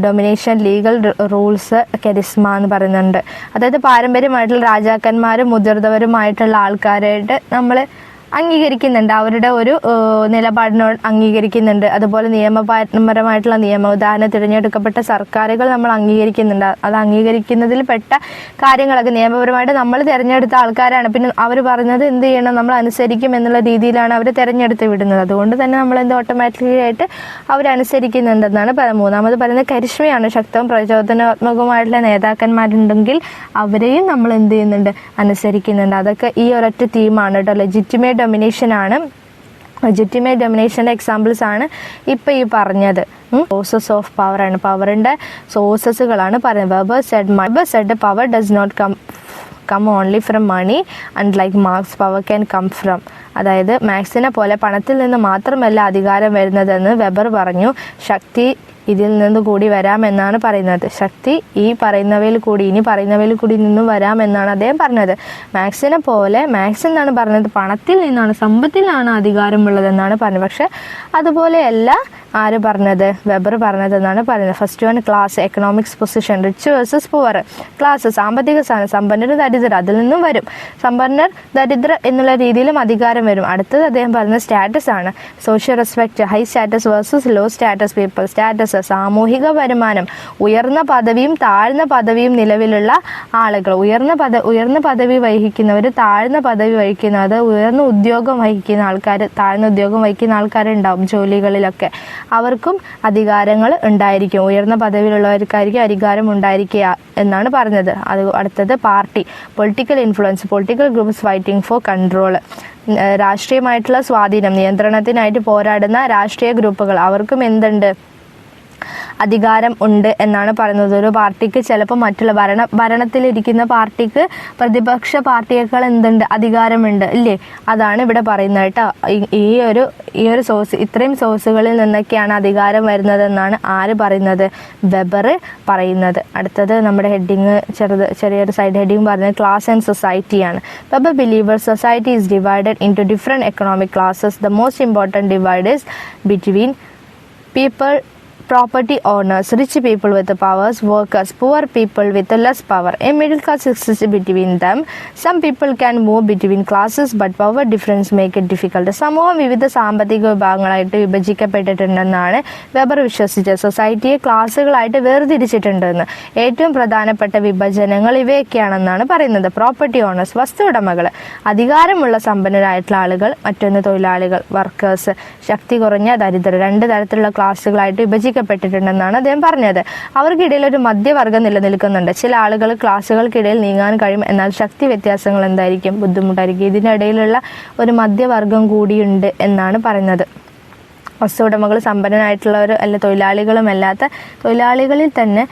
ഡൊമിനേഷൻ, ലീഗൽ റൂൾസ്, കെരിസ്മ എന്ന് പറയുന്നുണ്ട്. അതായത് പാരമ്പര്യമായിട്ടുള്ള രാജാക്കന്മാരും മുതിർന്നവരുമായിട്ടുള്ള ആൾക്കാരായിട്ട് നമ്മൾ അംഗീകരിക്കുന്നുണ്ട്, അവരുടെ ഒരു നിലപാടിനോട് അംഗീകരിക്കുന്നുണ്ട്. അതുപോലെ നിയമപരമായിട്ടുള്ള ഉദാഹരണം തിരഞ്ഞെടുക്കപ്പെട്ട സർക്കാരുകൾ നമ്മൾ അംഗീകരിക്കുന്നുണ്ട്. അത് അംഗീകരിക്കുന്നതിൽ പെട്ട കാര്യങ്ങളൊക്കെ നിയമപരമായിട്ട് നമ്മൾ തിരഞ്ഞെടുത്ത ആൾക്കാരാണ്. പിന്നെ അവർ പറയുന്നത് എന്ത് ചെയ്യണം? നമ്മൾ അനുസരിക്കും എന്നുള്ള രീതിയിലാണ് അവർ തിരഞ്ഞെടുത്ത് വിടുന്നത്. അതുകൊണ്ട് തന്നെ നമ്മൾ ഓട്ടോമാറ്റിക്കലി ആയിട്ട് അവരനുസരിക്കുന്നുണ്ടെന്നാണ് മൂന്നാമത് പറയുന്നത് കരിഷ്മയാണ്. ശക്തവും പ്രചോദനാത്മകവുമായിട്ടുള്ള നേതാക്കന്മാരുണ്ടെങ്കിൽ അവരെയും നമ്മൾ എന്ത് ചെയ്യുന്നുണ്ട്? അനുസരിക്കുന്നുണ്ട്. അതൊക്കെ ഈ ഒരൊറ്റ തീമാണ് കേട്ടോ. ലെജിറ്റിമേറ്റ് ഡൊമിനേഷൻ ആണ്. ലെജിറ്റിമേറ്റ് ഡൊമിനേഷൻ്റെ എക്സാമ്പിൾസ് ആണ് ഇപ്പം ഈ പറഞ്ഞത്. സോഴ്സസ് ഓഫ് പവർ ആണ്, പവറിൻ്റെ സോഴ്സസുകളാണ് പറയുന്നത്. Weber said power does not come only from money and like Marx power can come from. അതായത് മാർക്സിനെ പോലെ പണത്തിൽ നിന്ന് മാത്രമല്ല അധികാരം വരുന്നതെന്ന് വെബർ പറഞ്ഞു. ശക്തി ഇതിൽ നിന്ന് കൂടി വരാമെന്നാണ് പറയുന്നത്. ശക്തി ഇനി പറയുന്നവയിൽ കൂടി നിന്നും വരാമെന്നാണ് അദ്ദേഹം പറഞ്ഞത്. മാക്സ് എന്നാണ് പറഞ്ഞത് പണത്തിൽ നിന്നാണ്, സമ്പത്തിലാണ് അധികാരമുള്ളതെന്നാണ് പറഞ്ഞത്. പക്ഷെ അതുപോലെയല്ല ആര് പറഞ്ഞത്? വെബർ പറഞ്ഞതെന്നാണ് പറയുന്നത്. First one class, economics position, rich versus poor. Class സാമ്പത്തിക സ്ഥാനം, സമ്പന്നർ ദരിദ്രർ, അതിൽ നിന്നും വരും. സമ്പന്നർ ദരിദ്രർ എന്നുള്ള രീതിയിലും അധികാരം വരും. അടുത്തത് അദ്ദേഹം പറയുന്നത് സ്റ്റാറ്റസ് ആണ്. Social respect, high status versus low status people. Status സാമൂഹിക വരുമാനം, ഉയർന്ന പദവിയും താഴ്ന്ന പദവിയും നിലവിലുള്ള ആളുകൾ. ഉയർന്ന പദവി വഹിക്കുന്നവർ, താഴ്ന്ന പദവി വഹിക്കുന്നവർ, ഉയർന്ന ഉദ്യോഗം വഹിക്കുന്ന ആൾക്കാർ, താഴ്ന്ന ഉദ്യോഗം വഹിക്കുന്ന ആൾക്കാരുണ്ടാവും ജോലികളിലൊക്കെ. അവർക്കും അധികാരങ്ങൾ ഉണ്ടായിരിക്കും. ഉയർന്ന പദവിയിലുള്ളവർക്കായിരിക്കും അധികാരം ഉണ്ടായിരിക്കുക എന്നാണ് പറഞ്ഞത്. അടുത്തത് party, political influence, political groups fighting for control, രാഷ്ട്രീയമായിട്ടുള്ള സ്വാധീനം, നിയന്ത്രണത്തിനായിട്ട് പോരാടുന്ന രാഷ്ട്രീയ ഗ്രൂപ്പുകൾ, അവർക്കും എന്തുണ്ട്, അധികാരം ഉണ്ട് എന്നാണ് പറയുന്നത്. ഒരു പാർട്ടിക്ക് ചിലപ്പോൾ മറ്റുള്ള ഭരണത്തിലിരിക്കുന്ന പാർട്ടിക്ക് പ്രതിപക്ഷ പാർട്ടിയേക്കാൾ എന്തുണ്ട്, അധികാരമുണ്ട് ഇല്ലേ, അതാണ് ഇവിടെ പറയുന്നത് കേട്ടോ. ഈ ഒരു സോഴ്സ്, ഇത്രയും സോഴ്സുകളിൽ നിന്നൊക്കെയാണ് അധികാരം വരുന്നതെന്നാണ് ആര് പറയുന്നത്, വെബർ പറയുന്നത്. അടുത്തത് നമ്മുടെ ഹെഡിങ് ചെറിയൊരു സൈഡ് ഹെഡിങ് പറയുന്നത് ക്ലാസ് ആൻഡ് സൊസൈറ്റിയാണ്. Weber believer society is divided into different economic classes. The most important divide is between people, property owners, rich people with the powers, workers, poor people with the less power. A middle class exists between them. Some people can move between classes, but power difference make it difficult. സമൂഹം വിവിധ സാമ്പത്തിക വിഭാഗങ്ങളായിട്ട് വിഭജിക്കപ്പെട്ടിട്ടുണ്ടെന്നാണ് weber വിശ്വസിച്ചത്. സൊസൈറ്റിയെ ക്ലാസ്സുകളായിട്ട് വേർതിരിച്ചിട്ടുണ്ടെന്ന്. ഏറ്റവും പ്രധാനപ്പെട്ട വിഭജനങ്ങൾ ഇവയൊക്കെയാണെന്നാണ് പറയുന്നത്. Property owners, വസ്തു ഉടമകൾ, അധികാരമുള്ള സമ്പന്നരായിട്ടുള്ള ആളുകൾ, മറ്റൊന്ന് തൊഴിലാളികൾ, വർക്കേഴ്സ്, ശക്തി കുറഞ്ഞ ദരിദ്രർ, രണ്ട് തരത്തിലുള്ള ക്ലാസ്സുകളായിട്ട് വിഭജിക്കപ്പെട്ടിട്ടുണ്ടെന്നാണ് അദ്ദേഹം പറഞ്ഞത്. അവർക്കിടയിൽ ഒരു മധ്യവർഗം നിലനിൽക്കുന്നുണ്ട്. ചില ആളുകൾ ക്ലാസ്സുകൾക്കിടയിൽ നീങ്ങാൻ കഴിയും, എന്നാൽ ശക്തി വ്യത്യാസങ്ങൾ എന്തായിരിക്കും, ബുദ്ധിമുട്ടായിരിക്കും. ഇതിനിടയിലുള്ള ഒരു മധ്യവർഗം കൂടിയുണ്ട് എന്നാണ് പറയുന്നത്. വസ്തു ഉടമകൾ സമ്പന്നനായിട്ടുള്ളവർ അല്ല, തൊഴിലാളികളുമല്ലാത്ത തൊഴിലാളികളിൽ തന്നെ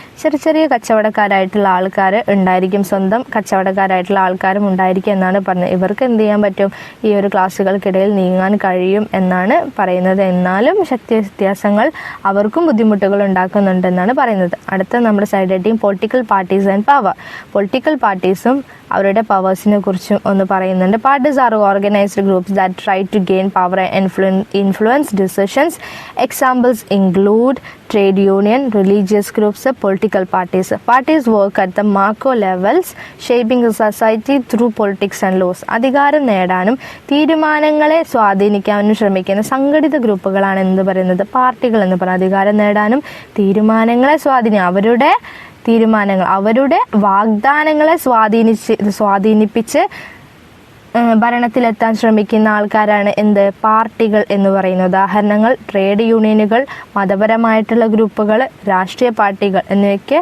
ചെറിയ കച്ചവടക്കാരായിട്ടുള്ള ആൾക്കാർ ഉണ്ടായിരിക്കും, സ്വന്തം കച്ചവടക്കാരായിട്ടുള്ള ആൾക്കാരും ഉണ്ടായിരിക്കും എന്നാണ് പറഞ്ഞത്. ഇവർക്ക് എന്ത് ചെയ്യാൻ പറ്റും, ഈ ഒരു ക്ലാസ്സുകൾക്കിടയിൽ നീങ്ങാൻ കഴിയും എന്നാണ് പറയുന്നത്. എന്നാലും ശക്തി വ്യത്യാസങ്ങൾ അവർക്കും ബുദ്ധിമുട്ടുകൾ ഉണ്ടാക്കുന്നുണ്ടെന്നാണ് പറയുന്നത്. അടുത്ത നമ്മുടെ side heading political parties and power. Political പാർട്ടീസും അവരുടെ പവേഴ്സിനെ കുറിച്ചും ഒന്ന് പറയുന്നുണ്ട്. Parties are organised groups that try to gain power and influence decisions. Examples include trade union, religious groups, political parties. Parties work at the macro levels, shaping the society through politics and laws. അധികാരം നേടാനും തീരുമാനങ്ങളെ സ്വാധീനിക്കാനും ശ്രമിക്കുന്ന സംഘടിത ഗ്രൂപ്പുകളാണ് എന്ത് പറയുന്നത്, പാർട്ടികൾ എന്ന് പറയുന്നത്. അധികാരം നേടാനും തീരുമാനങ്ങളെ അവരുടെ തീരുമാനങ്ങൾ, അവരുടെ വാഗ്ദാനങ്ങളെ സ്വാധീനിപ്പിച്ച് ഭരണത്തിലെത്താൻ ശ്രമിക്കുന്ന ആൾക്കാരാണ് എന്ത്, പാർട്ടികൾ എന്ന് പറയുന്നത്. ഉദാഹരണങ്ങൾ ട്രേഡ് യൂണിയനുകൾ, മതപരമായിട്ടുള്ള ഗ്രൂപ്പുകൾ, രാഷ്ട്രീയ പാർട്ടികൾ എന്നിവയ്ക്ക്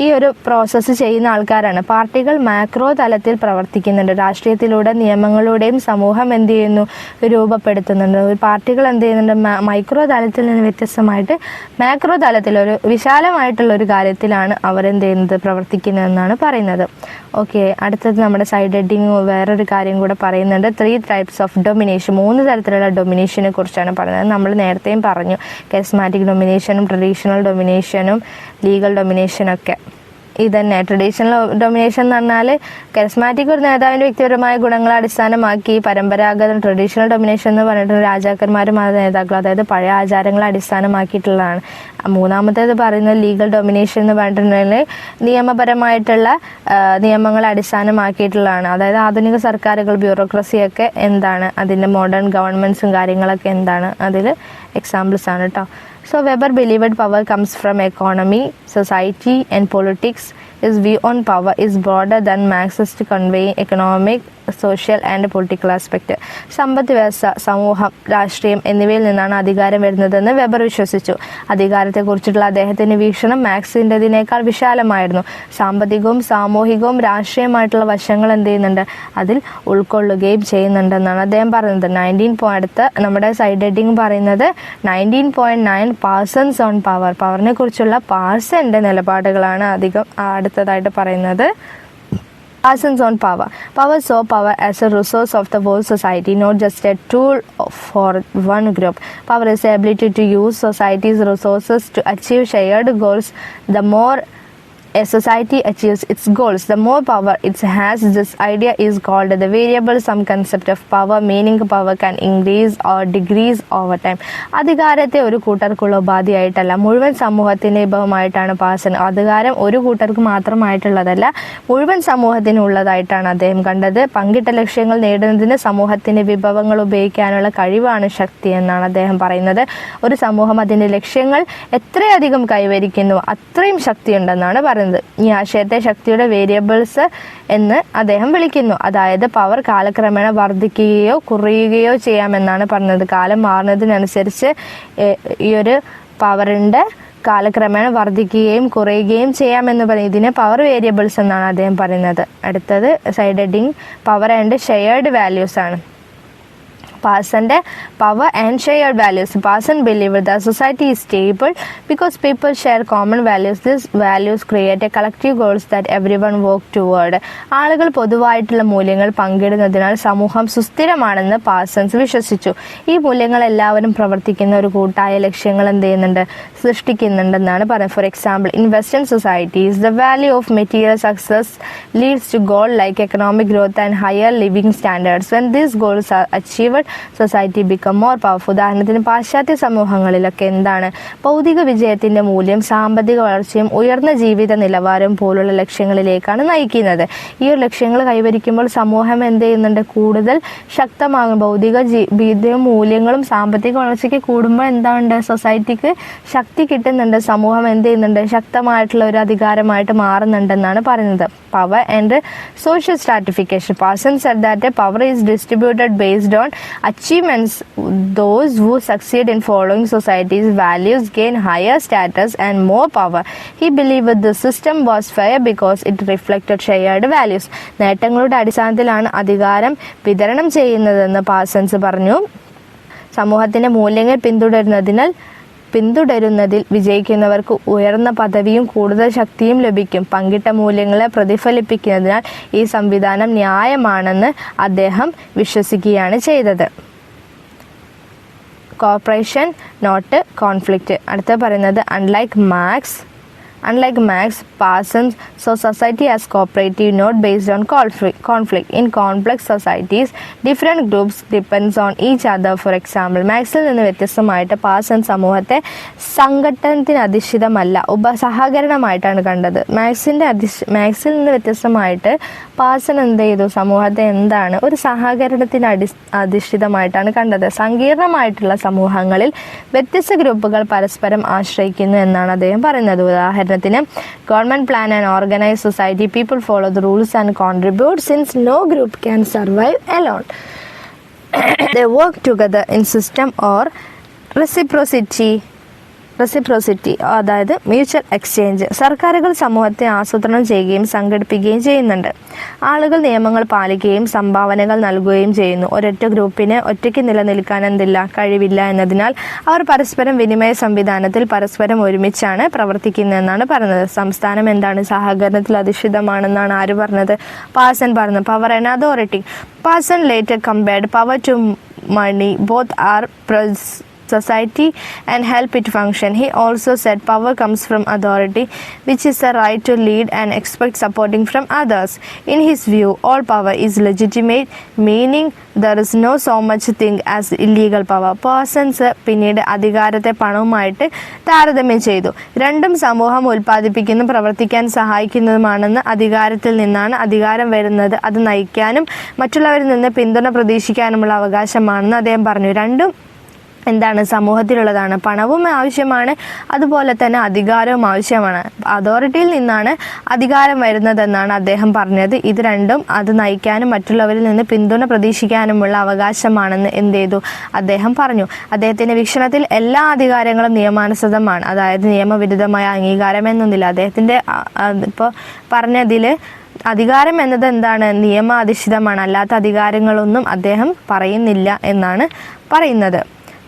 ഈ ഒരു പ്രോസസ്സ് ചെയ്യുന്ന ആൾക്കാരാണ്. പാർട്ടികൾ മാക്രോ തലത്തിൽ പ്രവർത്തിക്കുന്നുണ്ട്. രാഷ്ട്രീയത്തിലൂടെ നിയമങ്ങളിലൂടെയും സമൂഹം എന്ത് ചെയ്യുന്നു, രൂപപ്പെടുത്തുന്നുണ്ട്. പാർട്ടികൾ എന്ത് ചെയ്യുന്നുണ്ട്, മൈക്രോ തലത്തിൽ നിന്ന് വ്യത്യസ്തമായിട്ട് മാക്രോ തലത്തിൽ ഒരു വിശാലമായിട്ടുള്ള ഒരു കാര്യത്തിലാണ് അവരെന്ത് ചെയ്യുന്നത്, പ്രവർത്തിക്കുന്നതെന്നാണ് പറയുന്നത്. ഓക്കെ, അടുത്തത് നമ്മുടെ സൈഡ് ഹെഡിങ് വേറൊരു കാര്യം കൂടെ പറയുന്നുണ്ട്. 3 types ഓഫ് ഡൊമിനേഷൻ, 3 തരത്തിലുള്ള ഡൊമിനേഷനെ കുറിച്ചാണ് പറയുന്നത്. നമ്മൾ നേരത്തെയും പറഞ്ഞു, കെരിസ്മാറ്റിക് ഡൊമിനേഷനും ട്രഡീഷണൽ ഡൊമിനേഷനും ലീഗൽ ഡൊമിനേഷനൊക്കെ ഇതന്നെ. ട്രഡീഷണൽ ഡൊമിനേഷൻ എന്ന് പറഞ്ഞാൽ കെരിസ്മാറ്റിക് ഒരു നേതാവിൻ്റെ വ്യക്തിപരമായ ഗുണങ്ങളെ അടിസ്ഥാനമാക്കി, പരമ്പരാഗത ട്രഡീഷണൽ ഡൊമിനേഷൻ എന്ന് പറഞ്ഞിട്ട് രാജാക്കന്മാരും മത നേതാക്കളും, അതായത് പഴയ ആചാരങ്ങളെ അടിസ്ഥാനമാക്കിയിട്ടുള്ളതാണ്. മൂന്നാമത്തേത് പറയുന്നത് ലീഗൽ ഡൊമിനേഷൻ എന്ന് പറഞ്ഞിട്ടുണ്ടെങ്കിൽ നിയമപരമായിട്ടുള്ള നിയമങ്ങളെ അടിസ്ഥാനമാക്കിയിട്ടുള്ളതാണ്. അതായത് ആധുനിക സർക്കാരുകൾ, ബ്യൂറോക്രസിയൊക്കെ എന്താണ്, അതിൻ്റെ മോഡേൺ ഗവൺമെൻറ്റ്സും കാര്യങ്ങളൊക്കെ എന്താണ്, അതിൽ എക്സാമ്പിൾസ് ആണ് കേട്ടോ. So Weber believed power comes from economy, society and politics. His view on power is broader than Marxist, conveying economic, social and political aspect. സമ്പദ് വ്യവസ്ഥ, സമൂഹം, രാഷ്ട്രീയം എന്നിവയിൽ നിന്നാണ് അധികാരം വരുന്നതെന്ന് വെബർ വിശ്വസിച്ചു. അധികാരത്തെക്കുറിച്ചിട്ടുള്ള അദ്ദേഹത്തിൻ്റെ വീക്ഷണം മാർക്സിൻ്റെതിനേക്കാൾ വിശാലമായിരുന്നു. സാമ്പത്തികവും സാമൂഹികവും രാഷ്ട്രീയമായിട്ടുള്ള വശങ്ങൾ എന്ത് ചെയ്യുന്നുണ്ട്, അതിൽ ഉൾക്കൊള്ളുകയും ചെയ്യുന്നുണ്ടെന്നാണ് അദ്ദേഹം പറയുന്നത്. അടുത്ത് നമ്മുടെ സൈഡ് ഹെഡിങ് പറയുന്നത് 19.9 പാഴ്സൺസ് ഓൺ പവർ. പവറിനെ കുറിച്ചുള്ള പാഴ്സന്റെ നിലപാടുകളാണ് അടുത്തതായിട്ട് പറയുന്നത്. Parsons on power. Power saw power as a resource of the whole society, not just a tool for one group. Power is the ability to use society's resources to achieve shared goals. The more a society achieves its goals, the more power it has. This idea is called the variable sum concept of power, meaning power can increase or decrease over time. അധികാരത്തെ ഒരു കൂട്ടർക്കുള്ള ഉപാധിയായിട്ടല്ല, മുഴുവൻ സമൂഹത്തിൻ്റെ വിഭവമായിട്ടാണ് Parson. അധികാരം ഒരു കൂട്ടർക്ക് മാത്രമായിട്ടുള്ളതല്ല, മുഴുവൻ സമൂഹത്തിനുള്ളതായിട്ടാണ് അദ്ദേഹം കണ്ടത്. പങ്കിട്ട ലക്ഷ്യങ്ങൾ നേടുന്നതിന് സമൂഹത്തിൻ്റെ വിഭവങ്ങൾ ഉപയോഗിക്കാനുള്ള കഴിവാണ് ശക്തി എന്നാണ് അദ്ദേഹം പറയുന്നത്. ഒരു സമൂഹം അതിൻ്റെ ലക്ഷ്യങ്ങൾ എത്രയധികം കൈവരിക്കുന്നു അത്രയും ശക്തിയുണ്ടെന്നാണ് പറയുന്നത്. പറയുന്നത്. ഈ ആശയത്തെ ശക്തിയുടെ വേരിയബിൾസ് എന്ന് അദ്ദേഹം വിളിക്കുന്നു. അതായത് പവർ കാലക്രമേണ വർദ്ധിക്കുകയോ കുറയുകയോ ചെയ്യാമെന്നാണ് പറഞ്ഞത്. കാലം മാറുന്നതിനനുസരിച്ച് ഈ ഒരു പവറിൻ്റെ കാലക്രമേണ വർദ്ധിക്കുകയും കുറയുകയും ചെയ്യാമെന്ന് പറയും. ഇതിനെ പവർ വേരിയബിൾസ് എന്നാണ് അദ്ദേഹം പറയുന്നത്. അടുത്തത് side heading power and shared values ആണ്. Parson's power and shared values. Parson believed that society is stable because people share common values. These values create a collective goals that everyone work toward. ആളുകൾ പൊതുവായിട്ടുള്ള മൂല്യങ്ങൾ പങ്കിടുന്നതിനാൽ സമൂഹം സുസ്ഥിരമാണെന്ന് Parsons വിശ്വസിച്ചു. ഈ മൂല്യങ്ങൾ എല്ലാവരും പ്രവർത്തിക്കുന്ന ഒരു കൂട്ടായ ലക്ഷ്യങ്ങൾ എന്ത് ചെയ്യുന്നുണ്ട്, സൃഷ്ടിക്കുന്നുണ്ടെന്നാണ് പറയുന്നത്. For example, in western societies the value of material success leads to goal like economic growth and higher living standards. When these goals are achieved society become more powerful. ഉദാഹരണത്തിന് പാശ്ചാത്യ സമൂഹങ്ങളിലൊക്കെ എന്താണ് ഭൗതിക വിജയത്തിന്റെ മൂല്യം സാമ്പത്തിക വളർച്ചയും ഉയർന്ന ജീവിത നിലവാരവും പോലുള്ള ലക്ഷ്യങ്ങളിലേക്കാണ് നയിക്കുന്നത്. ഈ ഒരു ലക്ഷ്യങ്ങൾ കൈവരിക്കുമ്പോൾ സമൂഹം എന്ത് ചെയ്യുന്നുണ്ട്, കൂടുതൽ ശക്തമാകും. ഭൗതിക ജീവിതവും മൂല്യങ്ങളും സാമ്പത്തിക വളർച്ചയ്ക്ക് കൂടുമ്പോൾ എന്താണ്ട് സൊസൈറ്റിക്ക് ശക്തി കിട്ടുന്നുണ്ട്. സമൂഹം എന്ത് ചെയ്യുന്നുണ്ട്, ശക്തമായിട്ടുള്ള ഒരു അധികാരമായിട്ട് മാറുന്നുണ്ടെന്നാണ് പറയുന്നത്. Power and social stratification. Parson said that power is distributed based on achievements. Those who succeed in following society's values gain higher status and more power. He believed the system was fair because it reflected shared values. നേട്ടങ്ങളുടെ അടിസ്ഥാനത്തിലാണ് അധികാരം വിതരണം ചെയ്യുന്നതെന്ന് Parsons പറഞ്ഞു. സമൂഹത്തിന്റെ മൂല്യങ്ങൾ പിന്തുടരുന്നതിൽ വിജയിക്കുന്നവർക്ക് ഉയർന്ന പദവിയും കൂടുതൽ ശക്തിയും ലഭിക്കും. പങ്കിട്ട മൂല്യങ്ങളെ പ്രതിഫലിപ്പിക്കുന്നതിനാൽ ഈ സംവിധാനം ന്യായമാണെന്ന് അദ്ദേഹം വിശ്വസിക്കുകയാണ് ചെയ്തത്. Cooperation not conflict. അടുത്ത പറയുന്നത് Unlike Marx, Parsons saw society as cooperative, not based on conflict. In complex societies, different groups depends on each other. For example, മാക്സിൽ നിന്ന് വ്യത്യസ്തമായിട്ട് പാഴ്സൺ സമൂഹത്തെ സംഘട്ടനത്തിന് അധിഷ്ഠിതമല്ല, സഹകരണമായിട്ടാണ് കണ്ടത്. മാക്സിൽ നിന്ന് വ്യത്യസ്തമായിട്ട് പാഴ്സൺ എന്ത് ചെയ്തു, സമൂഹത്തെ എന്താണ് ഒരു സഹകരണത്തിന് അധിഷ്ഠിതമായിട്ടാണ് കണ്ടത്. സങ്കീർണമായിട്ടുള്ള സമൂഹങ്ങളിൽ വ്യത്യസ്ത ഗ്രൂപ്പുകൾ പരസ്പരം ആശ്രയിക്കുന്നു എന്നാണ് അദ്ദേഹം പറയുന്നത്. ഉദാഹരണത്തിന് government plan and organise society. People follow the rules and contribute since no group can survive alone. They work together in system or reciprocity, അതായത് മ്യൂച്വൽ എക്സ്ചേഞ്ച്. സർക്കാരുകൾ സമൂഹത്തെ ആസൂത്രണം ചെയ്യുകയും സംഘടിപ്പിക്കുകയും ചെയ്യുന്നുണ്ട്. ആളുകൾ നിയമങ്ങൾ പാലിക്കുകയും സംഭാവനകൾ നൽകുകയും ചെയ്യുന്നു. ഒരൊറ്റ ഗ്രൂപ്പിന് ഒറ്റയ്ക്ക് നിലനിൽക്കാൻ കഴിവില്ല എന്നതിനാൽ അവർ പരസ്പരം വിനിമയ സംവിധാനത്തിൽ പരസ്പരം ഒരുമിച്ചാണ് പ്രവർത്തിക്കുന്നതെന്നാണ് പറഞ്ഞത്. സംസ്ഥാനം എന്താണ്, സഹകരണത്തിൽ അധിഷ്ഠിതമാണെന്നാണ് ആര് പറഞ്ഞത്, പാഴ്സൺ പറഞ്ഞത്. Power and authority. Parsons later compared power to money. Both are society and help it function. He also said power comes from authority, which is the right to lead and expect supporting from others. In his view, all power is legitimate, meaning there is no so much thing as illegal power. Persons പിന്നീട് അധികാരത്തെ പണവുമായിട്ട് താരതമ്യം ചെയ്തു. രണ്ടും സമൂഹം ഉൽപ്പാദിപ്പിക്കുന്ന പ്രവർത്തിക്കാൻ സഹായിക്കുന്നതുമാണെന്ന്. അധികാരത്തിൽ നിന്നാണ് അധികാരം വരുന്നത്, അത് നയിക്കാനും മറ്റുള്ളവരിൽ നിന്ന് പിന്തുണ പ്രതീക്ഷിക്കാനുമുള്ള അവകാശമാണെന്ന് അദ്ദേഹം പറഞ്ഞു. രണ്ടും എന്താണ്, സമൂഹത്തിലുള്ളതാണ്. പണവും ആവശ്യമാണ്, അതുപോലെ തന്നെ അധികാരവും ആവശ്യമാണ്. അതോറിറ്റിയിൽ നിന്നാണ് അധികാരം വരുന്നതെന്നാണ് അദ്ദേഹം പറഞ്ഞത്. ഇത് രണ്ടും അത് നയിക്കാനും മറ്റുള്ളവരിൽ നിന്ന് പിന്തുണ പ്രതീക്ഷിക്കാനുമുള്ള അവകാശമാണെന്ന് എന്ത് ചെയ്തു, അദ്ദേഹം പറഞ്ഞു. അദ്ദേഹത്തിന്റെ വീക്ഷണത്തിൽ എല്ലാ അധികാരങ്ങളും നിയമാനുസൃതമാണ്, അതായത് നിയമവിരുദ്ധമായ അംഗീകാരം എന്നൊന്നില്ല. അദ്ദേഹത്തിന്റെ ഇപ്പോൾ പറഞ്ഞതിൽ അധികാരം എന്നത് എന്താണ്, നിയമാധിഷ്ഠിതമാണ്, അല്ലാത്ത അധികാരങ്ങളൊന്നും അദ്ദേഹം പറയുന്നില്ല എന്നാണ് പറയുന്നത്.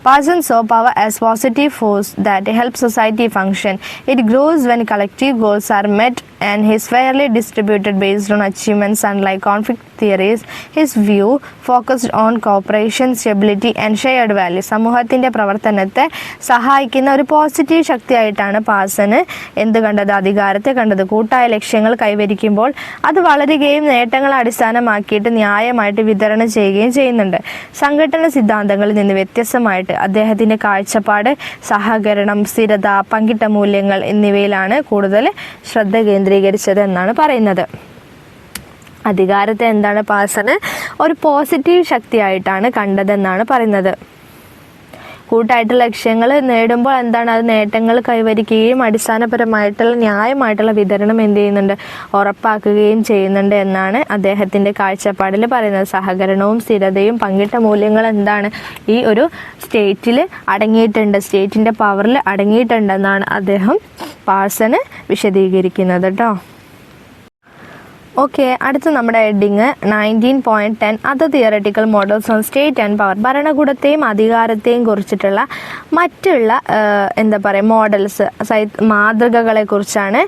Parsons saw power as positive force that helps society function. It grows when collective goals are met and is fairly distributed based on achievements. Unlike conflict theories, his view focused on cooperation, stability and shared values. സമൂഹത്തിന്റെ പ്രവർത്തനത്തെ സഹായിക്കുന്ന ഒരു positive ശക്തിയായിട്ടാണ് പാഴ്സണ് എന്ത് കണ്ടത്, അധികാരത്തെ കണ്ടത്. കൂട്ടായ ലക്ഷ്യങ്ങൾ കൈവരിക്കുമ്പോൾ അത് വളരുകയും നേട്ടങ്ങളെ അടിസ്ഥാനമാക്കിയിട്ട് ന്യായമായിട്ട് വിതരണം ചെയ്യുകയും ചെയ്യുന്നുണ്ട്. സംഘടന സിദ്ധാന്തങ്ങളിൽ നിന്ന് വ്യത്യസ്തമായിട്ട് അദ്ദേഹത്തിന്റെ കാഴ്ചപ്പാട് സഹകരണം, സ്ഥിരത, പങ്കിട്ട മൂല്യങ്ങൾ എന്നിവയിലാണ് കൂടുതൽ ശ്രദ്ധ കേന്ദ്രീകരിച്ചത് എന്നാണ് പറയുന്നത്. അധികാരത്തെ എന്താണ് പാഴ്സണ് ഒരു പോസിറ്റീവ് ശക്തിയായിട്ടാണ് കണ്ടതെന്നാണ് പറയുന്നത്. കൂട്ടായിട്ടുള്ള ലക്ഷ്യങ്ങൾ നേടുമ്പോൾ എന്താണ് അത് നേട്ടങ്ങൾ കൈവരിക്കുകയും അടിസ്ഥാനപരമായിട്ടുള്ള ന്യായമായിട്ടുള്ള വിതരണം എന്ത് ചെയ്യുന്നുണ്ട്, ഉറപ്പാക്കുകയും ചെയ്യുന്നുണ്ട് എന്നാണ് അദ്ദേഹത്തിൻ്റെ കാഴ്ചപ്പാടിൽ പറയുന്നത്. സഹകരണവും സ്ഥിരതയും പങ്കിട്ട മൂല്യങ്ങൾ എന്താണ് ഈ ഒരു സ്റ്റേറ്റിൽ അടങ്ങിയിട്ടുണ്ട്, സ്റ്റേറ്റിൻ്റെ പവറിൽ അടങ്ങിയിട്ടുണ്ടെന്നാണ് അദ്ദേഹം പാഴ്സണ് വിശദീകരിക്കുന്നത് കേട്ടോ. ഓക്കെ, അടുത്ത നമ്മുടെ heading 19.10 other theoretical models on state and power. ഭരണകൂടത്തെയും അധികാരത്തെയും കുറിച്ചിട്ടുള്ള മറ്റുള്ള എന്താ പറയുക മോഡൽസ്, മാതൃകകളെ കുറിച്ചാണ്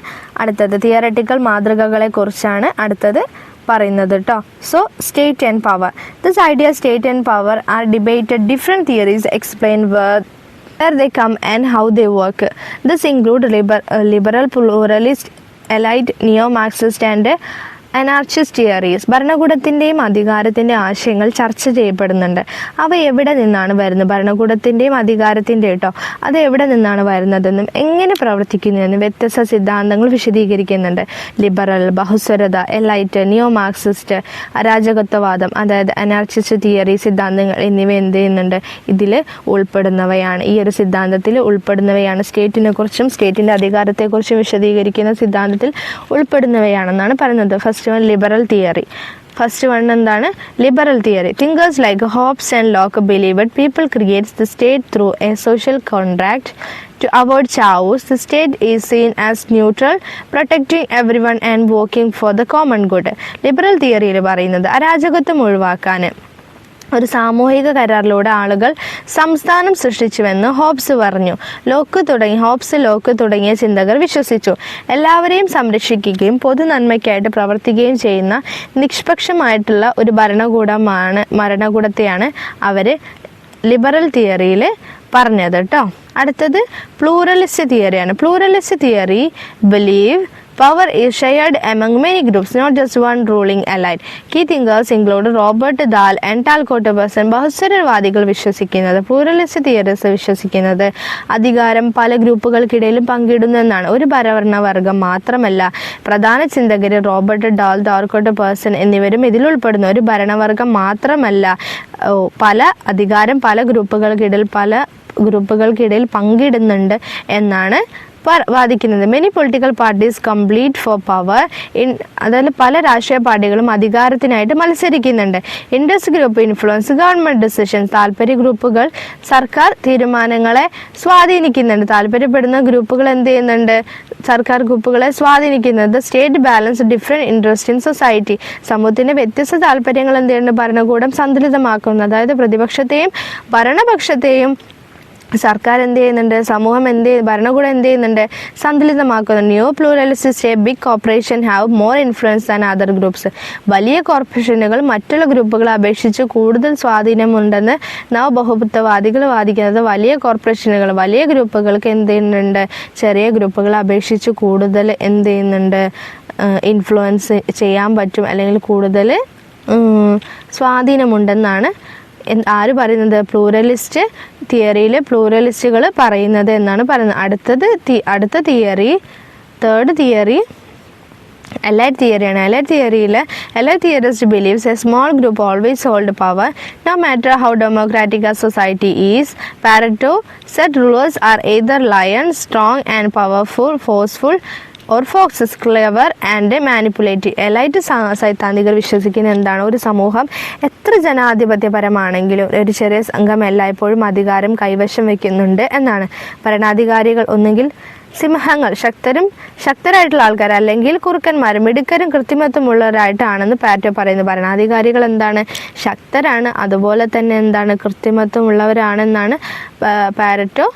അടുത്തത്. തിയററ്റിക്കൽ മാതൃകകളെ കുറിച്ചാണ് അടുത്തത് പറയുന്നത് കേട്ടോ. So state and power. This idea state and power are debated. Different theories explain where they come and how they work. This include liberal, pluralist, elite, neo-Marxist and anarchist theories. ഭരണകൂടത്തിൻ്റെയും അധികാരത്തിൻ്റെ ആശയങ്ങൾ ചർച്ച ചെയ്യപ്പെടുന്നുണ്ട്. അവ എവിടെ നിന്നാണ് വരുന്നത്, ഭരണകൂടത്തിൻ്റെയും അധികാരത്തിൻ്റെ കേട്ടോ, അത് എവിടെ നിന്നാണ് വരുന്നതെന്നും എങ്ങനെ പ്രവർത്തിക്കുന്നതെന്നും വ്യത്യസ്ത സിദ്ധാന്തങ്ങൾ വിശദീകരിക്കുന്നുണ്ട്. ലിബറൽ, ബഹുസ്വരത, എലൈറ്റ്, നിയോ മാർക്സിസ്റ്റ്, അരാജകത്വവാദം, അതായത് അനാർച്ചിസ്റ്റ് തിയറി സിദ്ധാന്തങ്ങൾ എന്നിവ എന്ത് ചെയ്യുന്നുണ്ട്, ഇതിൽ ഉൾപ്പെടുന്നവയാണ്. ഈ ഒരു സിദ്ധാന്തത്തിൽ ഉൾപ്പെടുന്നവയാണ്. സ്റ്റേറ്റിനെ കുറിച്ചും സ്റ്റേറ്റിൻ്റെ അധികാരത്തെക്കുറിച്ചും വിശദീകരിക്കുന്ന സിദ്ധാന്തത്തിൽ ഉൾപ്പെടുന്നവയാണെന്നാണ് പറയുന്നത്. First one liberal theory. First one എന്താണ്, liberal theory. Thinkers like Hobbes and Locke believed people creates the state through a social contract to avoid chaos. The state is seen as neutral, protecting everyone and working for the common good. Liberal തിയറിയിൽ പറയുന്നത് അരാജകത്വം ഒഴിവാക്കാൻ ഒരു സാമൂഹിക കരാറിലൂടെ ആളുകൾ സംസ്ഥാനം സൃഷ്ടിച്ചുവെന്ന് hobs പറഞ്ഞു. Hobs lock തുടങ്ങിയ ചിന്തകർ വിശ്വസിച്ചു. എല്ലാവരെയും സംരക്ഷിക്കുകയും പൊതു നന്മയ്ക്കായിട്ട് പ്രവർത്തിക്കുകയും ചെയ്യുന്ന നിഷ്പക്ഷമായിട്ടുള്ള ഒരു ഭരണകൂടത്തെയാണ് അവർ ലിബറൽ തിയറിയിൽ പറഞ്ഞത് കേട്ടോ. അടുത്തത് പ്ലൂറലിസ്റ്റ് തിയറിയാണ്. Pluralist theory believe power is shared among many groups, not just one ruling elite. Key thinkers include Robert Dahl and Tal Cotter-Person. ബഹുസ്വരവാദികൾ വിശ്വസിക്കുന്നത്, പ്ലൂറലിസ്റ്റ് തിയറീസ് വിശ്വസിക്കുന്നത് അധികാരം പല ഗ്രൂപ്പുകൾക്കിടയിലും പങ്കിടുന്നു എന്നാണ്. ഒരു ഭരണവർഗം മാത്രമല്ല, പ്രധാന ചിന്തകർ റോബർട്ട് ഡാൽ, ടാൽ കോട്ടർ-പേഴ്സൺ എന്നിവരും ഇതിൽ ഉൾപ്പെടുന്നു. ഒരു ഭരണവർഗം മാത്രമല്ല, അധികാരം പല ഗ്രൂപ്പുകൾക്കിടയിൽ പങ്കിടുന്നുണ്ട് എന്നാണ് വാദിക്കുന്നത്. Many political parties compete for power. അതായത് പല രാഷ്ട്രീയ പാർട്ടികളും അധികാരത്തിനായിട്ട് മത്സരിക്കുന്നുണ്ട്. Interest group influence government decisions. താല്പര്യ ഗ്രൂപ്പുകൾ സർക്കാർ തീരുമാനങ്ങളെ സ്വാധീനിക്കുന്നുണ്ട്. താല്പര്യപ്പെടുന്ന ഗ്രൂപ്പുകൾ എന്ത് ചെയ്യുന്നുണ്ട്, സർക്കാർ ഗ്രൂപ്പുകളെ സ്വാധീനിക്കുന്നത്. State balance different interest in society. സമൂഹത്തിൻ്റെ വ്യത്യസ്ത താല്പര്യങ്ങൾ എന്ത് ചെയ്യുന്നുണ്ട്, ഭരണകൂടം സന്തുലിതമാക്കുന്നു. അതായത് പ്രതിപക്ഷത്തെയും ഭരണപക്ഷത്തെയും സർക്കാർ എന്ത് ചെയ്യുന്നുണ്ട്, ഭരണകൂടം എന്ത് ചെയ്യുന്നുണ്ട്, സന്തുലിതമാക്കുന്നു. New pluralist big corporation have more influence than other groups. വലിയ കോർപ്പറേഷനുകൾ മറ്റുള്ള ഗ്രൂപ്പുകളെ അപേക്ഷിച്ച് കൂടുതൽ സ്വാധീനമുണ്ടെന്ന് നവബഹുത്വവാദികൾ വാദിക്കുന്നത്. വലിയ കോർപ്പറേഷനുകൾ, വലിയ ഗ്രൂപ്പുകൾക്ക് എന്ത് ചെയ്യുന്നുണ്ട്, ചെറിയ ഗ്രൂപ്പുകളെ അപേക്ഷിച്ച് കൂടുതൽ എന്ത് ചെയ്യുന്നുണ്ട്, ഇൻഫ്ലുവൻസ് ചെയ്യാൻ പറ്റും, അല്ലെങ്കിൽ കൂടുതൽ സ്വാധീനമുണ്ടെന്നാണ് ആര് പറയുന്നത്, പ്ലൂറലിസ്റ്റ് തിയറിയിൽ പ്ലൂറലിസ്റ്റുകൾ പറയുന്നത് എന്നാണ് പറയുന്നത്. അടുത്ത തിയറി, തേർഡ് തിയറി എലൈറ്റ് തിയറിയാണ്. Elite theorist believes a small group always hold power no matter how democratic a society is. Pareto said rulers are either lions, strong and powerful, forceful, or foxes, clever and manipulative. Elite സൈദ്ധാന്തികർ വിശ്വസിക്കുന്ന എന്താണ്, ഒരു സമൂഹം എത്ര ജനാധിപത്യപരമാണെങ്കിലും ഒരു ചെറിയ സംഘം എല്ലായ്പ്പോഴും അധികാരം കൈവശം വയ്ക്കുന്നുണ്ട് എന്നാണ്. ഭരണാധികാരികൾ ഒന്നുകിൽ സിംഹങ്ങൾ, ശക്തരായിട്ടുള്ള ആൾക്കാർ, അല്ലെങ്കിൽ കുറുക്കന്മാരും മിടുക്കരും കൃത്രിമത്വമുള്ളവരായിട്ടാണെന്ന് പാരറ്റോ പറയുന്നു. ഭരണാധികാരികൾ എന്താണ്, ശക്തരാണ്, അതുപോലെ തന്നെ എന്താണ്, കൃത്രിമത്വമുള്ളവരാണെന്നാണ് പാരറ്റോ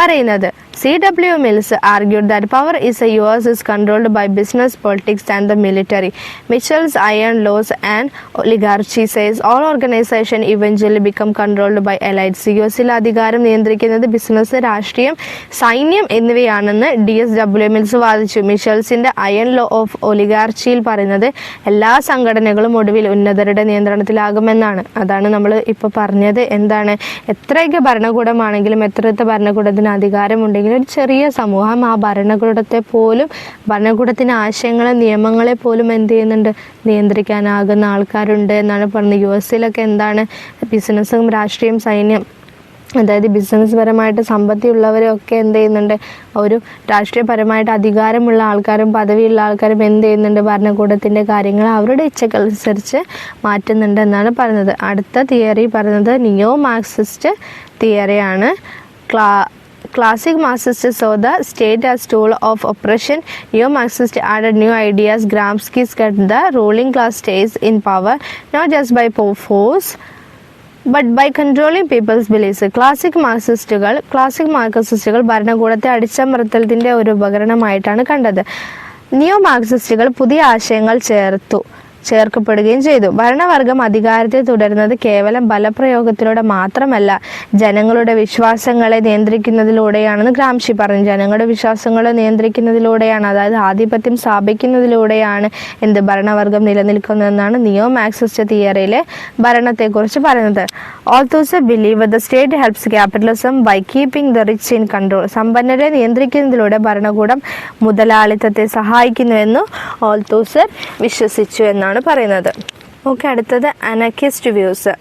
പറയുന്നത്. C.W. Mills argued that power is a US is controlled by business, politics and the military. Mitchell's iron laws and oligarchy says all organizations eventually become controlled by elites. US-ൽ അധികാരം നിയന്ത്രിക്കുന്നത് business, രാഷ്ട്രീയം, സൈന്യം എന്നിവയാണെന്ന് D.S.W. Mills വാദിച്ചു. മിഷൽസിന്റെ iron law of ഒലിഗാർച്ചിയിൽ പറയുന്നത് എല്ലാ സംഘടനകളും ഒടുവിൽ ഉന്നതരുടെ നിയന്ത്രണത്തിലാകുമെന്നാണ്. അതാണ് നമ്മൾ ഇപ്പോൾ പറഞ്ഞത്. എന്താണ്, എത്രയൊക്കെ ഭരണകൂടമാണെങ്കിലും, എത്രയൊക്കെ ഭരണകൂടത്തിന് അധികാരമുണ്ടെങ്കിൽ ഒരു ചെറിയ സമൂഹം ആ ഭരണകൂടത്തിൻ്റെ ആശയങ്ങളെ, നിയമങ്ങളെ പോലും എന്ത് ചെയ്യുന്നുണ്ട്, നിയന്ത്രിക്കാനാകുന്ന ആൾക്കാരുണ്ട് എന്നാണ് പറഞ്ഞത്. US-ലൊക്കെ എന്താണ്, ബിസിനസ്സും രാഷ്ട്രീയം, സൈന്യം അതായത് ബിസിനസ് പരമായിട്ട് സമ്പത്തിയുള്ളവരൊക്കെ എന്ത് ചെയ്യുന്നുണ്ട്, ഒരു രാഷ്ട്രീയപരമായിട്ട് അധികാരമുള്ള ആൾക്കാരും പദവിയുള്ള ആൾക്കാരും എന്ത് ചെയ്യുന്നുണ്ട്, ഭരണകൂടത്തിൻ്റെ കാര്യങ്ങൾ അവരുടെ ഇച്ഛക്കനുസരിച്ച് മാറ്റുന്നുണ്ട് എന്നാണ് പറയുന്നത്. അടുത്ത തിയറി പറയുന്നത് നിയോ Marxist തിയറിയാണ്. Classic Marxists saw the state as tool of oppression. Neo-Marxists added new ideas. Gramsci said the ruling class stays in power not just by force but by controlling people's beliefs. Classic മാർക്സിസ്റ്റുകൾ ഭരണകൂടത്തെ അടിച്ചമർത്തലിൻ്റെ ഒരു ഉപകരണമായിട്ടാണ് കണ്ടത്. നിയോ മാർക്സിസ്റ്റുകൾ പുതിയ ആശയങ്ങൾ ചേർക്കപ്പെടുകയും ചെയ്തു. ഭരണവർഗം അധികാരത്തിൽ തുടരുന്നത് കേവലം ബലപ്രയോഗത്തിലൂടെ മാത്രമല്ല, ജനങ്ങളുടെ വിശ്വാസങ്ങളെ നിയന്ത്രിക്കുന്നതിലൂടെയാണെന്ന് ഗ്രാംഷി പറഞ്ഞു. ജനങ്ങളുടെ വിശ്വാസങ്ങളെ നിയന്ത്രിക്കുന്നതിലൂടെയാണ്, അതായത് ആധിപത്യം സ്ഥാപിക്കുന്നതിലൂടെയാണ് ഭരണവർഗം നിലനിൽക്കുന്നതെന്നാണ് നിയോ മാർക്സിസ്റ്റ് തിയറിയിലെ ഭരണത്തെക്കുറിച്ച് പറയുന്നത്. Althusser believe the state helps capitalism by keeping the rich in control. സമ്പന്നരെ നിയന്ത്രിക്കുന്നതിലൂടെ ഭരണകൂടം മുതലാളിത്തത്തെ സഹായിക്കുന്നുവെന്ന് ഓൾതൂസർ വിശ്വസിച്ചു എന്നാണ് പറയുന്നത്. ഓക്കെ, അടുത്തത് അനർക്കിസ്റ്റ് വ്യൂസ്.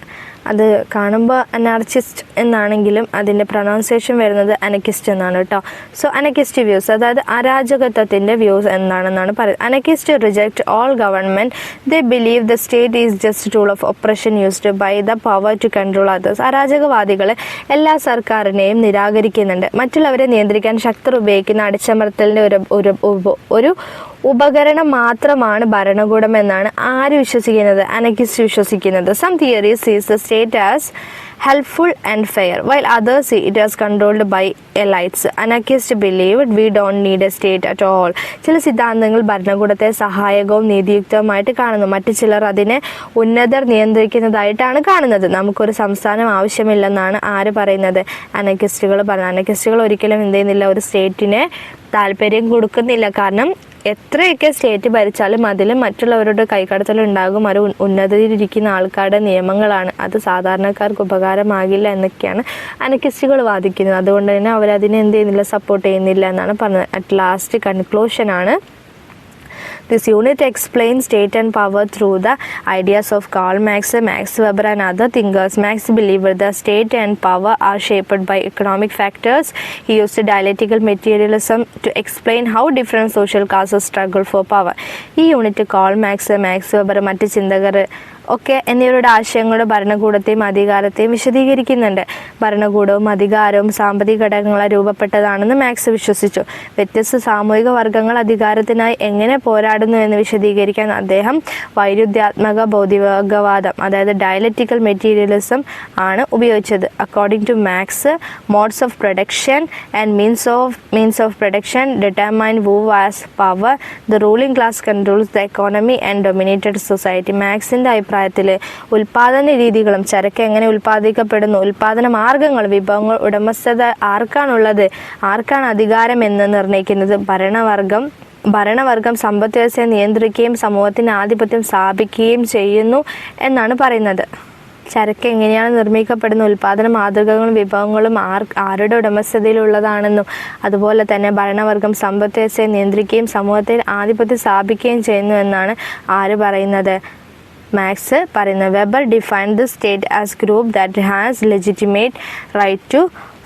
അത് കാണുമ്പോൾ അനാർക്കിസ്റ്റ് എന്നാണെങ്കിലും അതിൻ്റെ പ്രൊനൗൺസിയേഷൻ വരുന്നത് അനർക്കിസ്റ്റ് എന്നാണ് കേട്ടോ. സോ അനർക്കിസ്റ്റ് വ്യൂസ്, അതായത് അരാജകത്വത്തിൻ്റെ വ്യൂസ് എന്താണെന്നാണ് പറയുന്നത്. Anarchist reject all government. They believe the state is just tool of oppression used by the power to control others. അരാജകവാദികൾ എല്ലാ സർക്കാരിനെയും നിരാകരിക്കുന്നുണ്ട്. മറ്റുള്ളവരെ നിയന്ത്രിക്കാൻ ശക്തർ ഉപയോഗിക്കുന്ന അടിച്ചമർത്തലിൻ്റെ ഒരു ഉപകരണം മാത്രമാണ് ഭരണകൂടം എന്നാണ് ആര് വിശ്വസിക്കുന്നത്? അനർക്കിസ്റ്റ് വിശ്വസിക്കുന്നത്. സം തിയറീസ് സീസ് the state as helpful and fair, while others see it as controlled by elites. Anarchists believed we don't need a state at all. ചില സിദ്ധാന്തങ്ങൾ ഭരണകൂടത്തെ സഹായകവും നീതിയുക്തവുമായിട്ട് കാണുന്നു. മറ്റു ചിലർ അതിനെ ഉന്നതർ നിയന്ത്രിക്കുന്നതായിട്ടാണ് കാണുന്നത്. നമുക്കൊരു സംസ്ഥാനം ആവശ്യമില്ലെന്നാണ് ആര് പറയുന്നത്? അനർക്കിസ്റ്റുകൾ പറയുന്നത്. അനർക്കിസ്റ്റുകൾ ഒരിക്കലും എന്ത് ചെയ്യുന്നില്ല, ഒരു സ്റ്റേറ്റിനെ താല്പര്യം കൊടുക്കുന്നില്ല. കാരണം എത്രയൊക്കെ സ്റ്റേറ്റ് ഭരിച്ചാലും അതിൽ മറ്റുള്ളവരുടെ കൈക്കടത്തലുണ്ടാകും. ഒരു ഉന്നതിയിലിരിക്കുന്ന ആൾക്കാരുടെ നിയമങ്ങളാണ്, അത് സാധാരണക്കാർക്ക് ഉപകാരമാകില്ല എന്നൊക്കെയാണ് അനർക്കിസ്റ്റുകൾ വാദിക്കുന്നത്. അതുകൊണ്ട് തന്നെ അവരതിനെ എന്ത് ചെയ്യുന്നില്ല, സപ്പോർട്ട് ചെയ്യുന്നില്ല എന്നാണ് പറഞ്ഞത്. അറ്റ് ലാസ്റ്റ് കൺക്ലൂഷനാണ്, this unit explains state and power through the ideas of Karl Marx, Max Weber and other thinkers. Marx believed the state and power are shaped by economic factors. He used dialectical materialism to explain how different social classes struggle for power. ഈ unit Karl Marx, Max Weber, മറ്റ് ചിന്തകർ ഒക്കെ എന്നിവരുടെ ആശയങ്ങളുടെ ഭരണകൂടത്തെയും അധികാരത്തെയും വിശദീകരിക്കുന്നുണ്ട്. ഭരണകൂടവും അധികാരവും സാമ്പത്തിക ഘടകങ്ങളെ രൂപപ്പെട്ടതാണെന്ന് മാക്സ് വിശ്വസിച്ചു. വ്യത്യസ്ത സാമൂഹിക വർഗങ്ങൾ അധികാരത്തിനായി എങ്ങനെ പോരാടുന്നു എന്ന് വിശദീകരിക്കാൻ അദ്ദേഹം വൈരുദ്ധ്യാത്മക ഭൗതികവാദം, അതായത് ഡയലക്റ്റിക്കൽ മെറ്റീരിയലിസം ആണ് ഉപയോഗിച്ചത്. According to Marx, modes of production and means of production determine who has power. The ruling class controls the economy and dominated society. മാക്സിന്റെ അഭിപ്രായത്തിൽ ഉൽപാദന രീതികളും ചരക്ക് എങ്ങനെ ഉൽപ്പാദിക്കപ്പെടുന്നു, ഉൽപാദന മാർഗങ്ങൾ, വിഭവങ്ങൾ, ഉടമസ്ഥത ആർക്കാണുള്ളത്, ആർക്കാണ് അധികാരം എന്ന് നിർണ്ണയിക്കുന്നത് ഭരണവർഗം സമ്പദ് വ്യവസ്ഥയെ നിയന്ത്രിക്കുകയും സമൂഹത്തിന് ആധിപത്യം സ്ഥാപിക്കുകയും ചെയ്യുന്നു എന്നാണ് പറയുന്നത്. ചരക്ക് എങ്ങനെയാണ് നിർമ്മിക്കപ്പെടുന്നത്, ഉൽപാദന മാതൃകകളും വിഭവങ്ങളും ആരുടെ ഉടമസ്ഥതയിലുള്ളതാണെന്നും അതുപോലെ തന്നെ ഭരണവർഗം സമ്പദ് വ്യവസ്ഥയെ നിയന്ത്രിക്കുകയും സമൂഹത്തിൽ ആധിപത്യം സ്ഥാപിക്കുകയും ചെയ്യുന്നു എന്നാണ് ആര് പറയുന്നത്? മാക്സ് പറയുന്നത്. Weber defined the state as group that has legitimate right to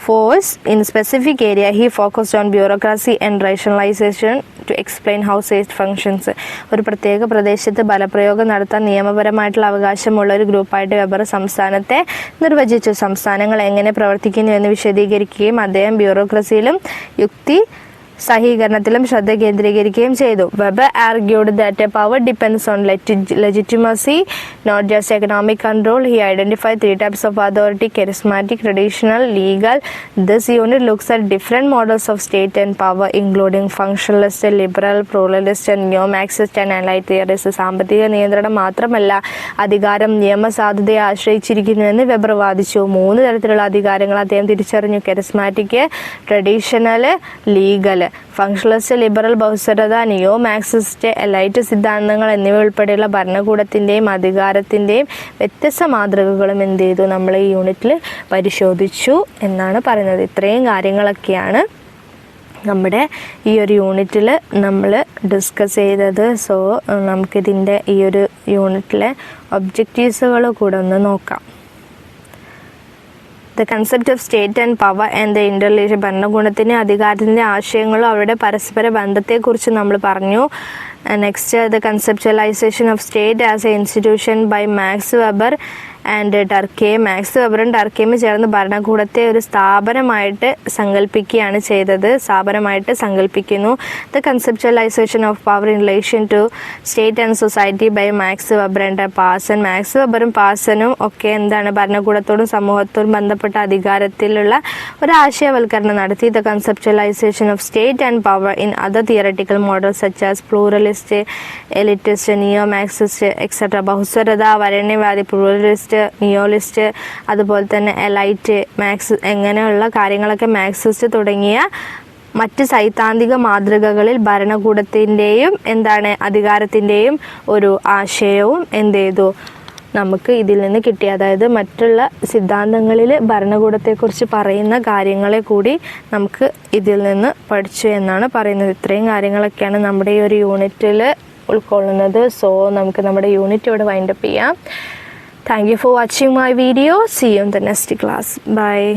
force in specific area. He focused on bureaucracy and rationalization to explain how state functions. ഒരു പ്രത്യേക പ്രദേശത്ത് ബലപ്രയോഗം നടത്താൻ നിയമപരമായിട്ടുള്ള അവകാശമുള്ള ഒരു ഗ്രൂപ്പായിട്ട് വെബർ സംസ്ഥാനത്തെ നിർവചിച്ചു. സംസ്ഥാനങ്ങൾ എങ്ങനെ പ്രവർത്തിക്കുന്നു എന്ന് വിശദീകരിക്കുകയും അദ്ദേഹം ബ്യൂറോക്രസിയിലും യുക്തി സഹീകരണത്തിലും ശ്രദ്ധ കേന്ദ്രീകരിക്കുകയും ചെയ്തു. Weber argued that power depends on legitimacy, not just economic control. He identified 3 types of authority: charismatic, traditional, legal. This unit looks at different models of state and power, including functionalist, liberal, pluralist, and neo-Marxist and allied theories. സാമ്പത്തിക നിയന്ത്രണം മാത്രമല്ല, അധികാരം നിയമസാധുതയെ ആശ്രയിച്ചിരിക്കുന്നുവെന്ന് Weber വാദിച്ചു. 3 തരത്തിലുള്ള അധികാരങ്ങൾ അദ്ദേഹം തിരിച്ചറിഞ്ഞു: charismatic, traditional, legal. Functionalist, liberal, ബഹുസ്വരത, നിയോ മാർക്സിസ്റ്റ്, എലൈറ്റ് സിദ്ധാന്തങ്ങൾ എന്നിവ ഉൾപ്പെടെയുള്ള ഭരണകൂടത്തിൻ്റെയും അധികാരത്തിൻ്റെയും വ്യത്യസ്ത മാതൃകകളും എന്ത് ചെയ്തു, നമ്മൾ ഈ യൂണിറ്റിൽ പരിശോധിച്ചു എന്നാണ് പറയുന്നത്. ഇത്രയും കാര്യങ്ങളൊക്കെയാണ് നമ്മുടെ ഈ ഒരു യൂണിറ്റിൽ നമ്മൾ ഡിസ്കസ് ചെയ്തത്. സോ നമുക്കിതിൻ്റെ ഈ ഒരു യൂണിറ്റിലെ ഒബ്ജക്റ്റീവ്സുകൾ കൂടെ ഒന്ന് നോക്കാം. The concept of state and power and the interrelation, ഭരണകൂടത്തിൻ്റെ അധികാരത്തിൻ്റെ ആശയങ്ങളും അവരുടെ പരസ്പര ബന്ധത്തെക്കുറിച്ച് നമ്മൾ പറഞ്ഞു. Next the conceptualisation of state as a institution by Max Weber and ടർക്കെയും. മാക്സ് വെബറും ടർക്കെയും ചേർന്ന് ഭരണകൂടത്തെ ഒരു സ്ഥാപനമായിട്ട് സങ്കല്പിക്കുകയാണ് ചെയ്തത്, സ്ഥാപനമായിട്ട് സങ്കല്പിക്കുന്നു. The conceptualisation of power in relation to state and society by Max Weber and Parsons. Max വെബറും പാസനും ഒക്കെ എന്താണ് ഭരണകൂടത്തോടും സമൂഹത്തോടും ബന്ധപ്പെട്ട അധികാരത്തിലുള്ള ഒരു ആശയവൽക്കരണം നടത്തി. The conceptualisation of state and power in other theoretical models such as pluralist, elitist, neo Marxist etcetera. ബഹുസ്വരത, വരണ്യവാദി, പ്ലൂറലിസ്റ്റ്, നിയോലിസ്റ്റ്, അതുപോലെ തന്നെ എലൈറ്റ്, എങ്ങനെയുള്ള കാര്യങ്ങളൊക്കെ മാർക്സിസ്റ്റ് തുടങ്ങിയ മറ്റ് സൈദ്ധാന്തിക മാതൃകകളിൽ ഭരണകൂടത്തിൻ്റെയും അധികാരത്തിൻ്റെയും ഒരു ആശയവും എന്ത് ചെയ്തു നമുക്ക് ഇതിൽ നിന്ന് കിട്ടി. അതായത് മറ്റുള്ള സിദ്ധാന്തങ്ങളിൽ ഭരണകൂടത്തെക്കുറിച്ച് പറയുന്ന കാര്യങ്ങളെ കൂടി നമുക്ക് ഇതിൽ നിന്ന് പഠിച്ചു എന്നാണ് പറയുന്നത്. ഇത്രയും കാര്യങ്ങളൊക്കെയാണ് നമ്മുടെ ഈ ഒരു യൂണിറ്റിൽ ഉൾക്കൊള്ളുന്നത്. സോ നമുക്ക് നമ്മുടെ യൂണിറ്റ് ഇവിടെ വൈൻഡപ്പ് ചെയ്യാം. Thank you for watching my video. See you in the next class. Bye.